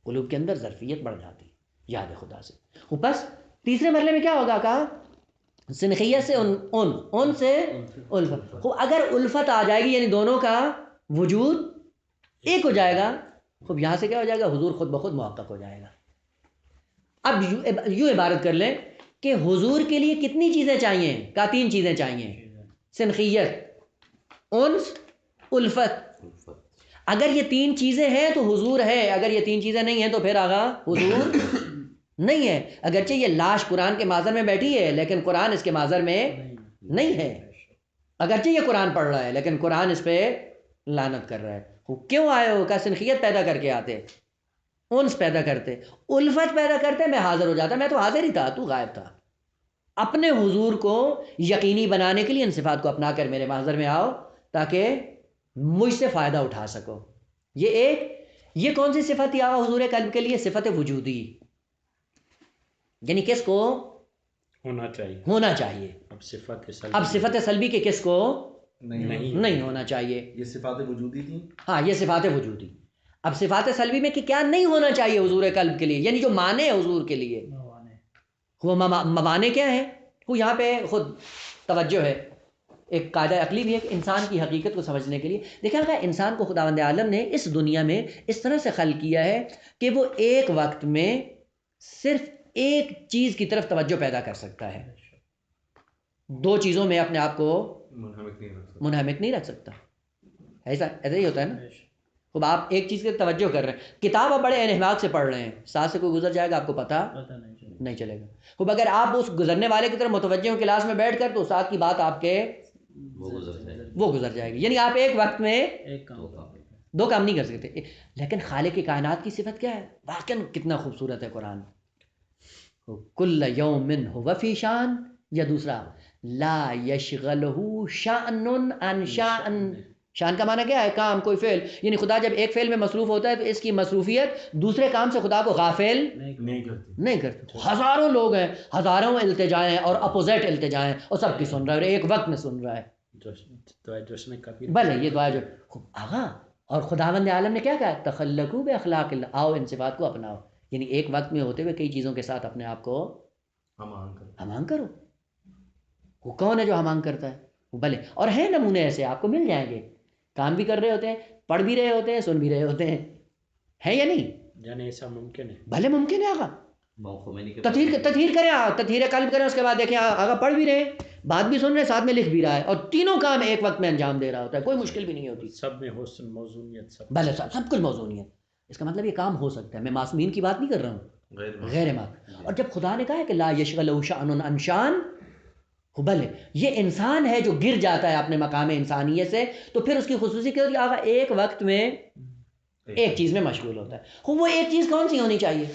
قلوب کے اندر ظرفیت بڑھ جاتی ہے یاد خدا سے. بس تیسرے مرحلے میں کیا ہوگا؟ کہا سنخیت سے ان سے الفت. اگر الفت آ جائے گی یعنی دونوں کا وجود ایک ہو جائے گا، خوب یہاں سے کیا ہو جائے گا؟ حضور خود بخود محقق ہو جائے گا. اب یوں عبارت کر لیں کہ حضور کے لیے کتنی چیزیں چاہیے؟ کا 3 چیزیں چاہیے، سنخیت، انس، الفت. اگر یہ 3 چیزیں ہیں تو حضور ہے، اگر یہ 3 چیزیں نہیں ہیں تو پھر آغا حضور نہیں ہے. اگرچہ یہ لاش قرآن کے ماضر میں بیٹھی ہے لیکن قرآن اس کے ماضر میں نہیں ہے. اگرچہ یہ قرآن پڑھ رہا ہے لیکن قرآن اس پہ لعنت کر رہا ہے. کیوں آئے ہو؟ کہ سنخیت پیدا کر کے آتے، انس پیدا کرتے، الفت پیدا کرتے، میں حاضر ہو جاتا. میں تو حاضر ہی تھا، تو غائب تھا. اپنے حضور کو یقینی بنانے کے لیے ان صفات کو اپنا کر میرے محضر میں آؤ تاکہ مجھ سے فائدہ اٹھا سکو. یہ کون سی صفت تھی آقا حضور قلب کے لیے؟ صفت وجودی، یعنی کس کو ہونا چاہیے. اب صفت سلبی کے کس کو نہیں ہونا چاہیے. یہ صفات وجودی تھی. ہاں یہ صفات وجودی. اب صفات سلبی میں کہ کیا نہیں ہونا چاہیے حضور قلب کے لیے، یعنی جو مانے حضور کے لیے وہ موانے کیا ہیں؟ وہ یہاں پہ خود توجہ ہے، ایک قاعدہ عقلی بھی ہے کہ انسان کی حقیقت کو سمجھنے کے لیے. دیکھا گا انسان کو خداوند عالم نے اس دنیا میں اس طرح سے خلق کیا ہے کہ وہ ایک وقت میں صرف ایک چیز کی طرف توجہ پیدا کر سکتا ہے، 2 چیزوں میں اپنے آپ کو منہمک نہیں رکھ سکتا. ایسا ہی ہوتا ہے نا. اب آپ ایک چیز کی توجہ کر رہے ہیں، کتاب آپ بڑے انہماک سے پڑھ رہے ہیں، ساتھ سے کوئی گزر جائے گا آپ کو پتہ نہیں چلے گا. اب اگر آپ اس گزرنے والے کی طرف متوجہ ہوں کلاس میں بیٹھ کر تو استاد کی بات آپ کے وہ گزر جائے گی. یعنی آپ ایک وقت میں 2 کام نہیں کر سکتے. لیکن خالق کائنات کی صفت کیا ہے؟ واقعا کتنا خوبصورت ہے قرآن. کل یوم هو فی شان، یا دوسرا لا یشغلہ شأن عن شأن. شان کا معنی کیا ہے؟ کام، کوئی فعل. یعنی خدا جب ایک فعل میں مصروف ہوتا ہے تو اس کی مصروفیت دوسرے کام سے خدا کو غافل نہیں کرتی. ہزاروں لوگ ہیں، ہزاروں التجائیں ہیں اور اپوزٹ التجائیں ہیں اور سب کی سن رہا ہے اور ایک وقت میں سن رہا ہے. بھلے یہ دعا جو آغا اور خداوند عالم نے کیا کہا؟ تخلقوا باخلاق اللہ، آؤ ان صفات کو اپناؤ. یعنی ایک وقت میں ہوتے ہوئے کئی چیزوں کے ساتھ اپنے آپ کو ہمانگ کرو. وہ کون ہے جو ہمانگ کرتا ہے؟ بھلے. اور ہیں نمونے ایسے آپ کو مل جائیں گے، کام بھی کر رہے ہوتے ہیں، پڑھ بھی رہے ہوتے ہیں، سن بھی رہے ہوتے ہیں. ہے یا نہیں؟ یعنی ایسا ممکن ہے. بھلے ممکن ہے آقا. تطہیر کریں، تطہیر قلب کریں، اس کے بعد دیکھیں آقا پڑھ بھی رہے ہیں، بات بھی سن رہے ہیں، ساتھ میں لکھ بھی رہا ہے، اور تینوں کام ایک وقت میں انجام دے رہا ہوتا ہے. کوئی مشکل بھی نہیں ہوتی. سب میں حسن، موزونیت، بھلے سب کچھ موزونیت. اس کا مطلب یہ کام ہو سکتا ہے. میں معصومین کی بات نہیں کر رہا ہوں، غیر معصوم. اور جب خدا نے کہا ہے کہ لا یشغلہ شأن عن شأن، بھلے یہ انسان ہے جو گر جاتا ہے اپنے مقام انسانیت سے، تو پھر اس کی خصوصیت کیا ہوتی ہے؟ آقا ایک وقت میں ایک چیز میں مشغول ہوتا ہے. وہ ایک چیز کون سی ہونی چاہیے؟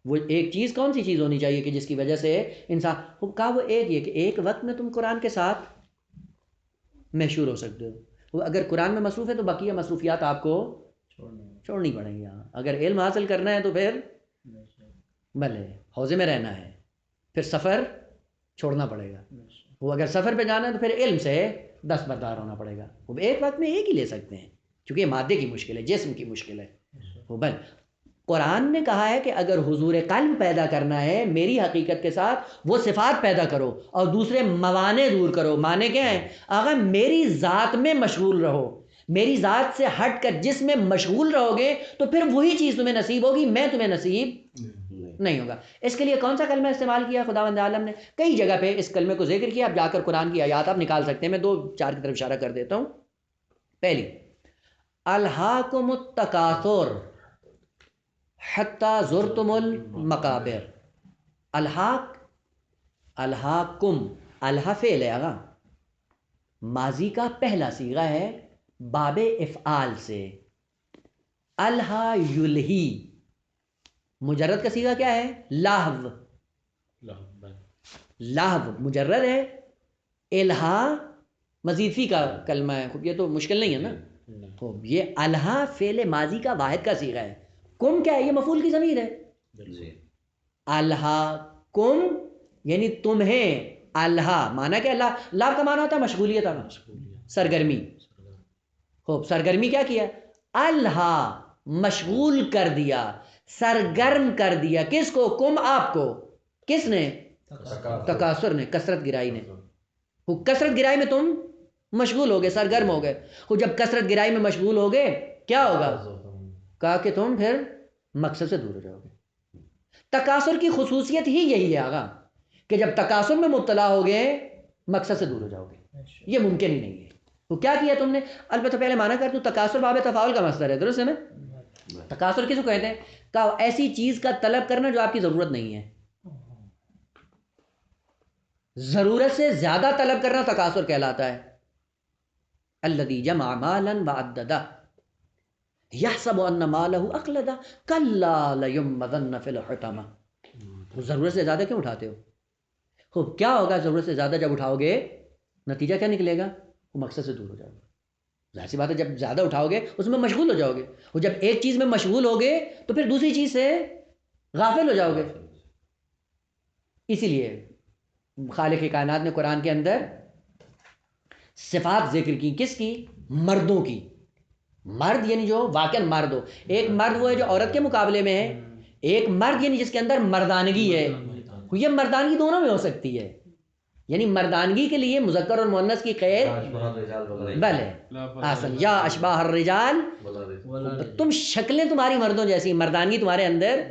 وہ ایک چیز کون سی چیز ہونی چاہیے کہ جس کی وجہ سے انسان کہا وہ ایک یہ کہ ایک وقت میں تم قرآن کے ساتھ محشور ہو سکتے ہو. وہ اگر قرآن میں مصروف ہے تو بقیہ مصروفیات آپ کو چھوڑنی پڑیں گی. اگر علم حاصل کرنا ہے تو پھر بھلے حوضے میں رہنا ہے، پھر سفر چھوڑنا پڑے گا. وہ اگر سفر پہ جانا ہے تو پھر علم سے دستبردار ہونا پڑے گا. وہ ایک وقت میں ایک ہی لے سکتے ہیں کیونکہ یہ مادے کی مشکل ہے، جسم کی مشکل ہے. وہ بل قرآن نے کہا ہے کہ اگر حضور قلب پیدا کرنا ہے میری حقیقت کے ساتھ، وہ صفات پیدا کرو اور دوسرے موانے دور کرو. مانے کیا ہیں؟ آقا میری ذات میں مشغول رہو. میری ذات سے ہٹ کر جس میں مشغول رہو گے تو پھر وہی چیز تمہیں نصیب ہوگی، میں تمہیں نصیب نہیں ہوگا. اس کے لیے کون سا کلمہ استعمال کیا خداوند عالم نے؟ کئی جگہ پہ اس کلمے کو ذکر کیا. اب جا کر قرآن کی آیات آپ نکال سکتے ہیں. میں 2-4 کی طرف اشارہ کر دیتا ہوں. پہلی، الہاکم التکاثر حتی زرتم المقابر. الہاکم، الہا فعل ہے آغا، ماضی کا پہلا صیغہ ہے باب افعال سے. الہا یلہی، مجرد کا صیغہ کیا ہے؟ لہو. لہو مجرد ہے، الہا مزید فی کا کلمہ ہے. یہ تو مشکل نہیں ہے نا. تو یہ الہا فعل ماضی کا واحد کا صیغہ ہے. کم کیا ہے؟ یہ مفعول کی ضمیر ہے. الہا کم یعنی تمہیں الہا مانا کہ اللہ لاو کا مانا ہوتا ہے مشغولیت آنا، سرگرمی. خوب سرگرمی کیا کیا؟ الہا مشغول کر دیا، سرگرم کر دیا. کس کو؟ کم آپ کو. کس نے؟ تکاثر نے، کثرت گرائی نے. وہ کثرت گرائی میں تم مشغول ہو گئے، سرگرم ہو گئے. وہ جب کثرت گرائی میں مشغول ہو گئے کیا ہوگا؟ کہا کہ تم پھر مقصد سے دور ہو جاؤ گے. تکاثر کی خصوصیت ہی یہی ہے آغا کہ جب تکاثر میں مبتلا ہو گئے مقصد سے دور ہو جاؤ گے. یہ ممکن ہی نہیں ہے. وہ کیا کیا تم نے؟ البتہ پہلے مانا کر تو تکاثر باب تفاعل کا مصدر ہے، درست ہے نا؟ تکاثر کس کو کہتے ہیں؟ کہ ایسی چیز کا طلب کرنا جو آپ کی ضرورت نہیں ہے. ضرورت سے زیادہ طلب کرنا تکاثر کہلاتا ہے. الذی جمع مالا وعددہ یحسب ان مالہ اخلدہ کلا لیمضن فی الحطمہ. ضرورت سے زیادہ کیوں اٹھاتے ہو؟ خوب کیا ہوگا ضرورت سے زیادہ جب اٹھاؤ گے؟ نتیجہ کیا نکلے گا؟ وہ مقصد سے دور ہو جاؤ گے. ظاہر سی بات ہے جب زیادہ اٹھاؤ گے اس میں مشغول ہو جاؤ گے، اور جب ایک چیز میں مشغول ہو گے تو پھر دوسری چیز سے غافل ہو جاؤ گے. اسی لیے خالق کائنات نے قرآن کے اندر صفات ذکر کی. کس کی؟ مردوں کی. مرد یعنی جو واقعا مرد ہو. ایک مرد وہ ہے جو عورت کے مقابلے میں ہے، ایک مرد یعنی جس کے اندر مردانگی ہے. یہ مردانگی دونوں میں ہو سکتی ہے، یعنی مردانگی کے لیے مذکر اور مؤنث کی قید بلے آسن یا اشباہ الرجال. تم شکلیں تمہاری مردوں جیسی، مردانگی تمہارے اندر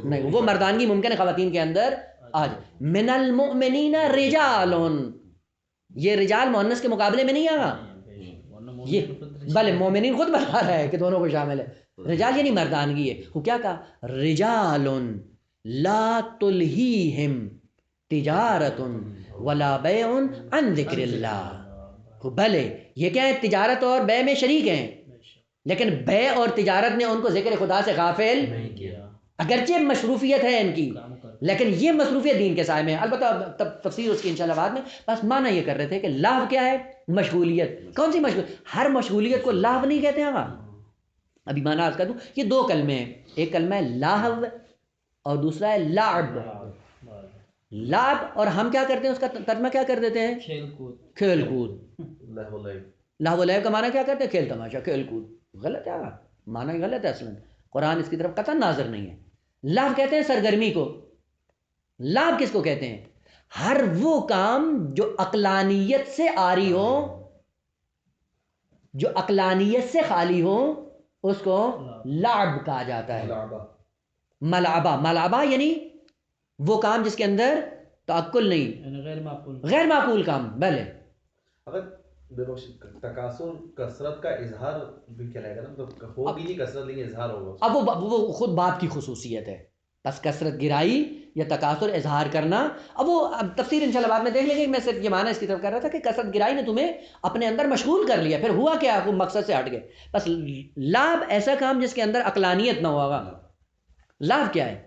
نہیں. وہ مردانگی ممکن ہے خواتین کے اندر آج. من المؤمنین رجال، یہ رجال مؤنث کے مقابلے میں نہیں آگا. یہ بلے مومنین خود بتا رہا ہے کہ دونوں کو شامل ہے. رجال یعنی مردانگی ہے. وہ کیا کہا؟ رجال لا تلہیہم تجارت ولا بیع عن ذکر اللہ. بھلے یہ کیا ہے؟ تجارت اور بیع میں شریک ہیں، لیکن بیع اور تجارت نے ان کو ذکر خدا سے غافل نہیں کیا. اگرچہ مصروفیت ہے ان کی، لیکن یہ مصروفیت دین کے سائے میں ہے. البتہ تفسیر اس کی انشاءاللہ بعد میں. بس معنی یہ کر رہے تھے کہ لاو کیا ہے؟ مشغولیت. کون سی مشغولیت؟ ہر مشغولیت کو لاو نہیں کہتے ہیں. ابھی معنی عرض کر دوں. یہ دو کلمے ہیں، ایک کلمہ ہے لاہو اور دوسرا ہے لعب. لعب اور ہم کیا کرتے ہیں؟ اس کا ترجمہ کیا کر دیتے ہیں؟ کھیل کود. کھیل کود. لہو لعب کا معنی کیا کرتے ہیں؟ کھیل تماشا، کھیل کود. غلط ہے، معنی غلط ہے. اصلا قرآن اس کی طرف قطعا ناظر نہیں ہے. لعب کہتے ہیں سرگرمی کو. لعب کس کو کہتے ہیں؟ ہر وہ کام جو عقلانیت سے عاری ہو، جو عقلانیت سے خالی ہو، اس کو لعب کہا جاتا ہے. ملعبہ. ملعبہ یعنی وہ کام جس کے اندر تعقل نہیں، غیر معقول کام. بلے اگر تکاثر کثرت کا اظہار بھی کہلائے گا نا، مطلب ہوگی نہیں کثرت لیکن اظہار ہوگا. اب وہ خود بات کی خصوصیت ہے. بس کثرت گرائی یا تکاثر اظہار کرنا. اب تفسیر انشاءاللہ بعد میں دیکھ لیں گے. میں صرف یہ معنی اس کی طرف کر رہا تھا کہ کثرت گرائی نے تمہیں اپنے اندر مشغول کر لیا، پھر ہوا کیا؟ وہ مقصد سے ہٹ گئے. بس لعب ایسا کام جس کے اندر عقلانیت نہ ہوگا. لعب کیا ہے؟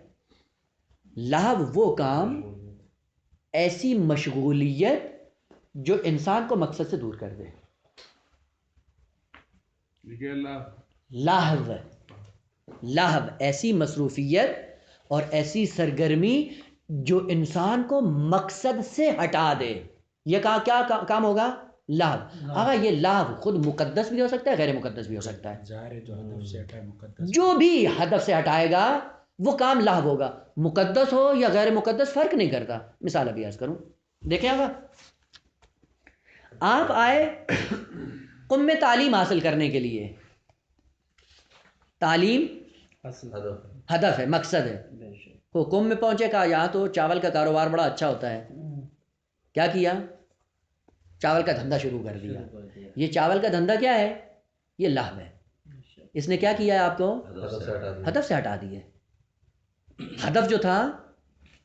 لعب وہ کام، ایسی مشغولیت جو انسان کو مقصد سے دور کر دے. لاہو. لاہو ایسی مصروفیت اور ایسی سرگرمی جو انسان کو مقصد سے ہٹا دے. یہ کیا کام ہوگا؟ لاہو. آگا یہ لاہو خود مقدس بھی ہو سکتا ہے، غیر مقدس بھی ہو سکتا ہے. جو بھی ہدف سے ہٹائے گا وہ کام لاہو ہوگا. مقدس ہو یا غیر مقدس فرق نہیں کرتا. مثال ابھی عرض کروں. دیکھیں آگا، آپ آئے قم میں تعلیم حاصل کرنے کے لیے. تعلیم ہدف ہے، مقصد ہے. وہ قم میں پہنچے، کہا یہاں تو چاول کا کاروبار بڑا اچھا ہوتا ہے. کیا کیا؟ چاول کا دھندا شروع کر دیا. یہ چاول کا دھندا کیا ہے؟ یہ لاہو ہے. اس نے کیا کیا ہے؟ آپ کو ہدف سے ہٹا دیا. ہدف جو تھا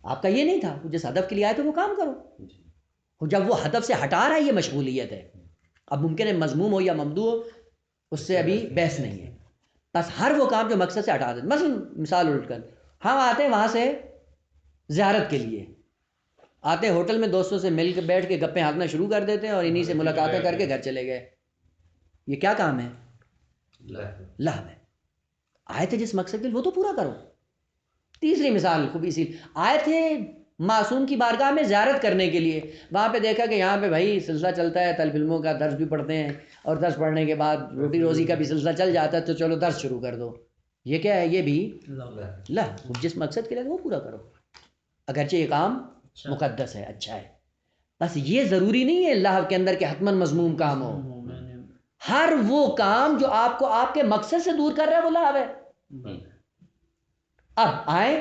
آپ کا یہ نہیں تھا. جس ہدف کے لیے آئے تھے وہ کام کرو. جب وہ ہدف سے ہٹا رہا ہے یہ مشغولیت ہے. اب ممکن ہے مذموم ہو یا ممدوح ہو، اس سے ابھی بحث نہیں ہے. بس ہر وہ کام جو مقصد سے ہٹا دے. مثلا مثال الٹ کر، ہم آتے ہیں وہاں سے زیارت کے لیے، آتے ہیں ہوٹل میں دوستوں سے مل کے بیٹھ کے گپیں ہانکنا شروع کر دیتے ہیں اور انہی سے ملاقاتیں کر کے گھر چلے گئے. یہ کیا کام ہے؟ لہو ہے. آئے تھے جس مقصد کے لیے وہ تو پورا کرو. تیسری مثال خوب اسی، آئے تھے معصوم کی بارگاہ میں زیارت کرنے کے لیے. وہاں پہ دیکھا کہ یہاں پہ بھائی سلسلہ چلتا ہے طالب علموں کا، درس بھی پڑھتے ہیں، اور درس پڑھنے کے بعد روٹی روزی کا بھی سلسلہ چل جاتا ہے، تو چلو درس شروع کر دو. یہ کیا ہے؟ یہ بھی جس مقصد کے لیے وہ پورا کرو، اگرچہ یہ کام مقدس ہے، اچھا ہے. بس یہ ضروری نہیں ہے اللہ کے اندر کہ حتماً مذموم کام ہو. ہر وہ کام جو آپ کو آپ کے مقصد سے دور کر رہا ہے وہ لغو ہے. اب آئیں،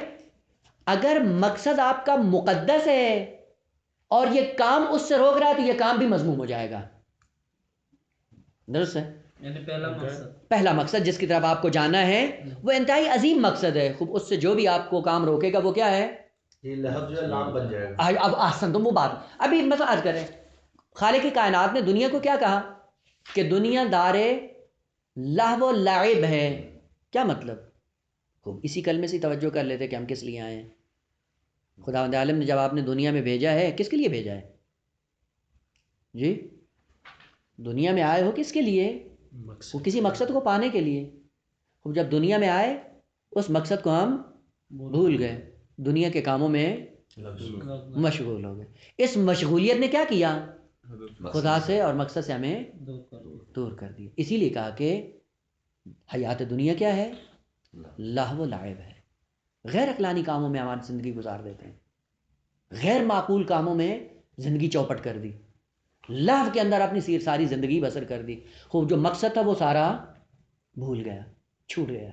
اگر مقصد آپ کا مقدس ہے اور یہ کام اس سے روک رہا ہے تو یہ کام بھی مذموم ہو جائے گا. درست ہے؟ یعنی پہلا مقصد جس کی طرف آپ کو جانا ہے وہ انتہائی عظیم مقصد ہے. خوب اس سے جو بھی آپ کو کام روکے گا وہ کیا ہے؟ یہ لحظ جو ہے لام بن جائے گا. اب آسان تو وہ بات ابھی مثلا عرض کریں، خالق کائنات نے دنیا کو کیا کہا کہ دنیا دار لہو و لعب ہے. کیا مطلب؟ خوب اسی کلمے سے توجہ کر لیتے کہ ہم کس لیے آئے ہیں. خداوند عالم نے جب آپ نے دنیا میں بھیجا ہے کس کے لیے بھیجا ہے جی؟ دنیا میں آئے ہو کس کے لیے؟ وہ کسی مقصد کو پانے کے لیے. خوب جب دنیا میں آئے اس مقصد کو ہم بھول گئے، دنیا کے کاموں میں مشغول ہو گئے. اس مشغولیت نے کیا کیا؟ خدا سے اور مقصد سے ہمیں دور کر دیا. اسی لیے کہا کہ حیات دنیا کیا ہے؟ لہو و لعب ہے. غیر عقلانی کاموں میں ہماری زندگی گزار دیتے ہیں، غیر معقول کاموں میں زندگی چوپٹ کر دی، لہو کے اندر اپنی ساری زندگی بسر کر دی. خوب جو مقصد تھا وہ سارا بھول گیا، چھوٹ گیا.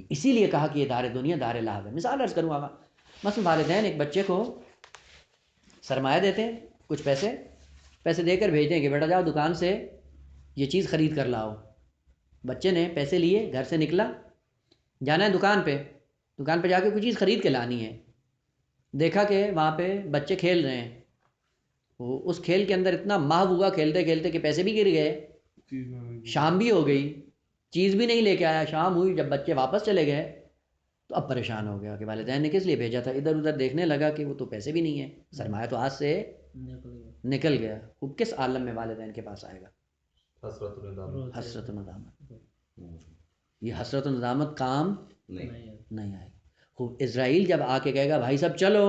اسی لیے کہا کہ یہ دار دنیا دار لہو ہے. مثال عرض کروں گا، مثلا والدین ایک بچے کو سرمایہ دیتے ہیں، کچھ پیسے دے کر بھیجتے ہیں کہ بیٹا جاؤ دکان سے یہ چیز خرید کر لاؤ. بچے نے پیسے لیے، گھر سے نکلا، جانا ہے دکان پہ جا کے کوئی چیز خرید کے لانی ہے. دیکھا کہ وہاں پہ بچے کھیل رہے ہیں، وہ اس کھیل کے اندر اتنا محو ہوا کھیلتے کھیلتے کہ پیسے بھی گر گئے، شام بھی ہو گئی، چیز بھی نہیں لے کے آیا. شام ہوئی، جب بچے واپس چلے گئے تو اب پریشان ہو گیا کہ والدین نے کس لیے بھیجا تھا. ادھر ادھر دیکھنے لگا کہ وہ تو پیسے بھی نہیں ہیں، سرمایہ تو ہاتھ سے نکل گیا. وہ کس عالم میں والدین کے پاس آئے گا؟ حسرت و ندامت. یہ حسرت و ندامت کام نہیں آئے. خوب اسرائیل جب آ کے کہے گا بھائی صاحب چلو،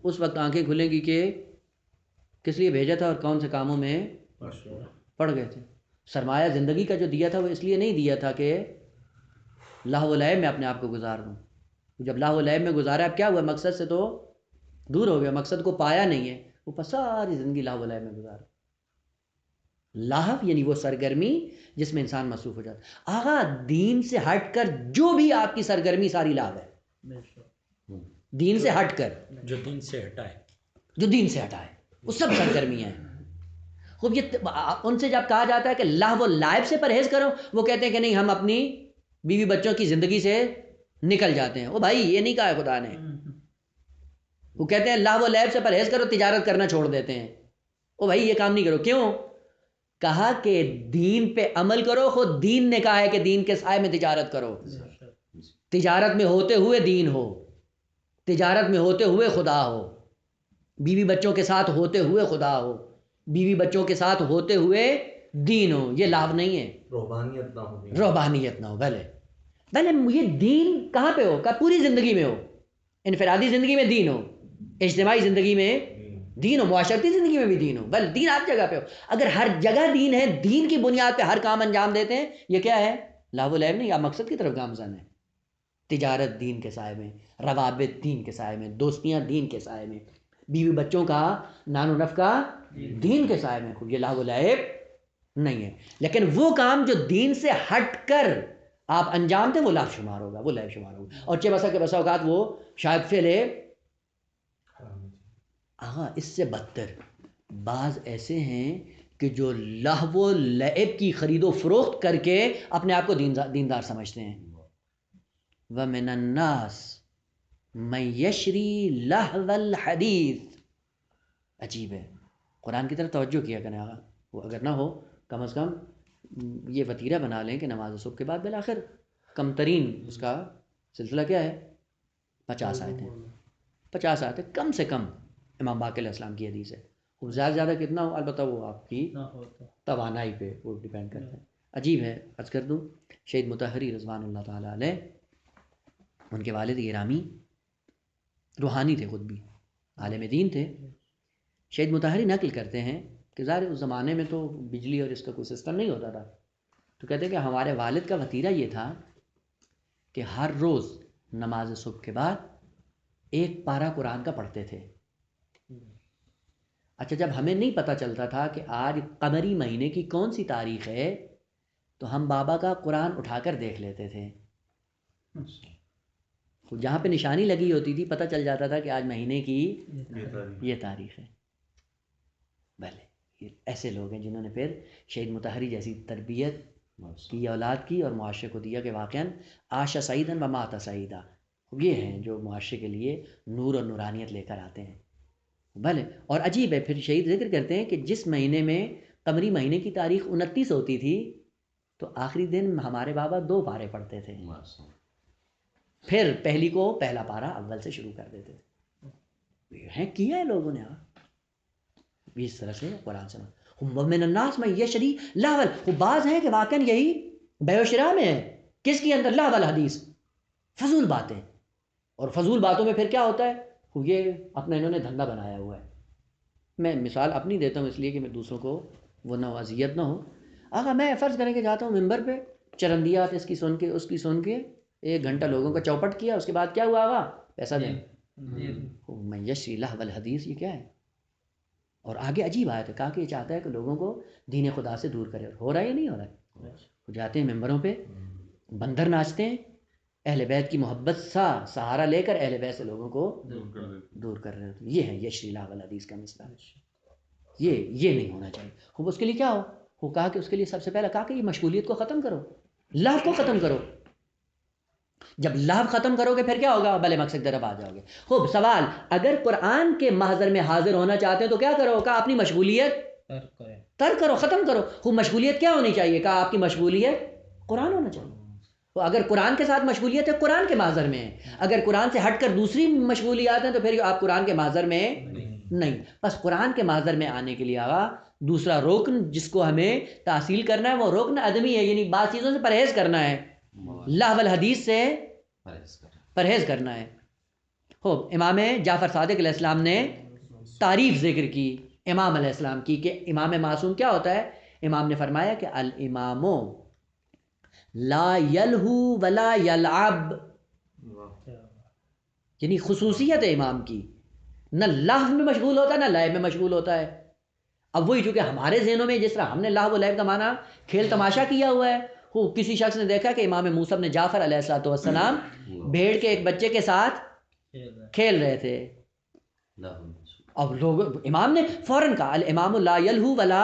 اس وقت آنکھیں کھلیں گی کہ کس لیے بھیجا تھا اور کون سے کاموں میں پڑ گئے تھے. سرمایہ زندگی کا جو دیا تھا وہ اس لیے نہیں دیا تھا کہ لہو و لعب میں اپنے آپ کو گزار دوں. جب لہو و لعب میں گزارا، اب کیا ہوا؟ مقصد سے تو دور ہو گیا، مقصد کو پایا نہیں ہے، وہ ساری زندگی لہو و لعب میں گزارا. لہو یعنی وہ سرگرمی جس میں انسان مصروف ہو جاتا ہے. آغا دین سے ہٹ کر جو بھی آپ کی سرگرمی ساری لہو ہے. دین سے ہٹ کر جو دین سے ہٹائے، وہ سب سرگرمیاں ہیں. خوب یہ ان سے جب کہا جاتا ہے کہ لہو و لعب سے پرہیز کرو، وہ کہتے ہیں کہ نہیں، ہم اپنی بیوی بچوں کی زندگی سے نکل جاتے ہیں. وہ بھائی یہ نہیں کہا ہے خدا نے. وہ کہتے ہیں لہو و لعب سے پرہیز کرو، تجارت کرنا چھوڑ دیتے ہیں. وہ بھائی یہ کام نہیں کرو. کیوں؟ کہا کہ دین پہ عمل کرو. خود دین نے کہا ہے کہ دین کے سائے میں تجارت کرو. تجارت میں ہوتے ہوئے دین ہو، تجارت میں ہوتے ہوئے خدا ہو، بیوی بچوں کے ساتھ ہوتے ہوئے خدا ہو، بیوی بچوں کے ساتھ ہوتے ہوئے دین ہو. یہ لہو نہیں ہے، روحانیت نہ ہو. بھلے یہ دین کہاں پہ ہو؟ کہ پوری زندگی میں ہو. انفرادی زندگی میں دین ہو، اجتماعی زندگی میں دین ہو، معاشرتی زندگی میں بھی دین ہو. بل دین ہر جگہ پہ ہو. اگر ہر جگہ دین ہے، دین کی بنیاد پہ ہر کام انجام دیتے ہیں، یہ کیا ہے؟ لہو و لعب نہیں. آپ مقصد کی طرف گامزن ہے. تجارت دین کے سائے میں، روابط دین کے سائے میں، دوستیاں دین کے سائے میں، بیوی بچوں کا نان و نفقہ دین کے سائے میں. یہ لہو و لعب نہیں ہے. لیکن وہ کام جو دین سے ہٹ کر آپ انجام دیں وہ لہو شمار ہوگا، وہ لعب شمار ہوگا. اور بسا اوقات وہ شاید فعل اس سے بدتر بعض ایسے ہیں کہ جو لہو و لعب کی خرید و فروخت کر کے اپنے آپ کو دیندار سمجھتے ہیں. وَمِنَ النَّاسِ مَن يَشْرِي لَهْوَ الْحَدِيثِ. عجیب ہے. قرآن کی طرف توجہ کیا کریں. وہ اگر نہ ہو کم از کم یہ وتیرہ بنا لیں کہ نماز صبح کے بعد بالآخر کم ترین اس کا سلسلہ کیا ہے؟ 50 آیتیں. 50 آیتیں کم سے کم امام باقر علیہ السلام کی حدیث ہے. وہ زیادہ زیادہ کتنا ہو البتہ وہ آپ کی توانائی پہ وہ ڈیپینڈ کرتا ہے. عجیب ہے. عرض کر دوں شہید مطہری رضوان اللہ تعالیٰ علیہ، ان کے والد گرامی روحانی تھے، خود بھی عالم دین تھے. شہید مطہری نقل کرتے ہیں کہ ظاہر اس زمانے میں تو بجلی اور اس کا کوئی سسٹم نہیں ہوتا تھا، تو کہتے ہیں کہ ہمارے والد کا وتیرہ یہ تھا کہ ہر روز نماز صبح کے بعد ایک پارہ قرآن کا پڑھتے تھے. اچھا، جب ہمیں نہیں پتہ چلتا تھا کہ آج قمری مہینے کی کون سی تاریخ ہے تو ہم بابا کا قرآن اٹھا کر دیکھ لیتے تھے. جہاں پہ نشانی لگی ہوتی تھی پتہ چل جاتا تھا کہ آج مہینے کی یہ تاریخ ہے. بھلے یہ ایسے لوگ ہیں جنہوں نے پھر شہید مطہری جیسی تربیت کی اولاد کی اور معاشرے کو دیا کہ واقعاً عاش سعیداً و مات سعیدا. یہ ہیں جو معاشرے کے لیے نور اور نورانیت لے کر آتے ہیں. بھلے اور عجیب ہے، پھر شہید ذکر کرتے ہیں کہ جس مہینے میں قمری مہینے کی تاریخ 29 ہوتی تھی تو آخری دن ہمارے بابا 2 پارے پڑھتے تھے، پھر پہلی کو پہلا پارہ اول سے شروع کر دیتے تھے. ہیں کیا ہے لوگوں نے اس طرح سے قرآن سے ومن الناس من یشری لہو وہ بعض ہیں کہ واقعاً یہی بیع و شراء میں ہے. کس کی اندر؟ لہو الحدیث، فضول باتیں. اور فضول باتوں میں پھر کیا ہوتا ہے؟ یہ اپنا انہوں نے دھندا بنایا ہوا ہے. میں مثال اپنی دیتا ہوں اس لیے کہ میں دوسروں کو وہ نہ اذیت نہ ہو. آقا میں فرض کریں کہ جاتا ہوں ممبر پہ، چرندیات اس کی سن کے اس کی سن کے 1 گھنٹہ لوگوں کا چوپٹ کیا، اس کے بعد کیا ہوا آقا؟ پیسہ دیں. من یشری لہو الحدیث یہ کیا ہے؟ اور آگے عجیب آیت ہے، کہا کہ یہ چاہتا ہے کہ لوگوں کو دین خدا سے دور کرے. ہو رہا ہے یا نہیں ہو رہا ہے؟ وہ جاتے ہیں ممبروں پہ، بندر ناچتے ہیں، اہل بیت کی محبت سہارا لے کر اہل بیت سے لوگوں کو دور کر رہے ہوتے ہیں. یہ ہے یشری لہو الحدیث کا مثال. یہ نہیں ہونا چاہیے. خوب اس کے لیے کیا ہو؟ وہ کہا کہ اس کے لیے سب سے پہلا کہا کہ یہ مشغولیت کو ختم کرو، لہو کو ختم کرو. جب لہو ختم کرو گے پھر کیا ہوگا؟ بھلے مقصد طرف آ جاؤ گے. خوب سوال، اگر قرآن کے محضر میں حاضر ہونا چاہتے ہیں تو کیا کرو؟ کہا اپنی مشغولیت ترک کرو، ختم کرو. خوب مشغولیت کیا ہونی چاہیے؟ کہا آپ کی مشغولیت قرآن ہونا چاہیے. تو اگر قرآن کے ساتھ مشغولیت ہے قرآن کے محضر میں ہے، اگر قرآن سے ہٹ کر دوسری مشغولیات ہیں تو پھر آپ قرآن کے محضر میں نہیں. بس قرآن کے محضر میں آنے کے لیے آگا دوسرا رکن جس کو ہمیں تحصیل کرنا ہے وہ رکن عدمی ہے، یعنی بعض چیزوں سے پرہیز کرنا ہے، لہو الحدیث سے پرہیز کرنا ہے. خوب امام جعفر صادق علیہ السلام نے تعریف ذکر کی امام علیہ السلام کی کہ امام معصوم کیا ہوتا ہے. امام نے فرمایا کہ الامام لا یلہو ولا یلعب، یعنی خصوصیت ہے امام کی، نہ لہو میں مشغول ہوتا ہے نہ لعب میں مشغول ہوتا ہے. اب وہی چونکہ ہمارے ذہنوں میں جس طرح ہم نے لہو و لعب کا معنی کھیل تماشا کیا ہوا ہے، کسی شخص نے دیکھا کہ امام موسیٰ بن جعفر علیہ السلام بھیڑ کے ایک بچے کے ساتھ کھیل رہے تھے. اب لوگ امام نے فوراً کہا الامام لا یلہو ولا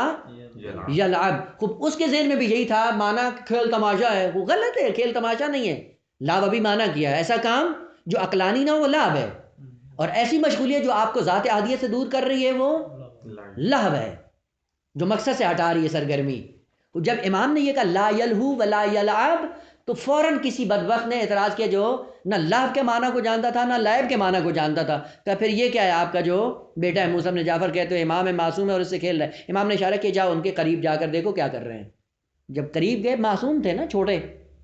یلعب. خوب اس کے ذہن میں بھی یہی تھا، مانا کھیل تماشا ہے. وہ غلط ہے، کھیل تماشا نہیں ہے. لعب ابھی مانا کیا ہے ایسا کام جو عقلانی نہ ہو وہ لعب ہے، اور ایسی مشغولیت جو آپ کو ذات عادیت سے دور کر رہی ہے وہ لہو ہے، جو مقصد سے ہٹا رہی ہے سرگرمی. جب امام نے یہ کہا لا یلہو ولا یلعب تو فوراً کسی بدبخت نے اعتراض کیا جو نہ لہو کے معنی کو جانتا تھا نہ لعب کے معنی کو جانتا تھا. کہ پھر یہ کیا ہے آپ کا جو بیٹا ہے موسیٰ بن جعفر، کہتے ہیں امام ہے معصوم ہے اور اس سے کھیل رہا ہے. امام نے اشارہ کیا جاؤ ان کے قریب جا کر دیکھو کیا کر رہے ہیں. جب قریب گئے، معصوم تھے نا، چھوٹے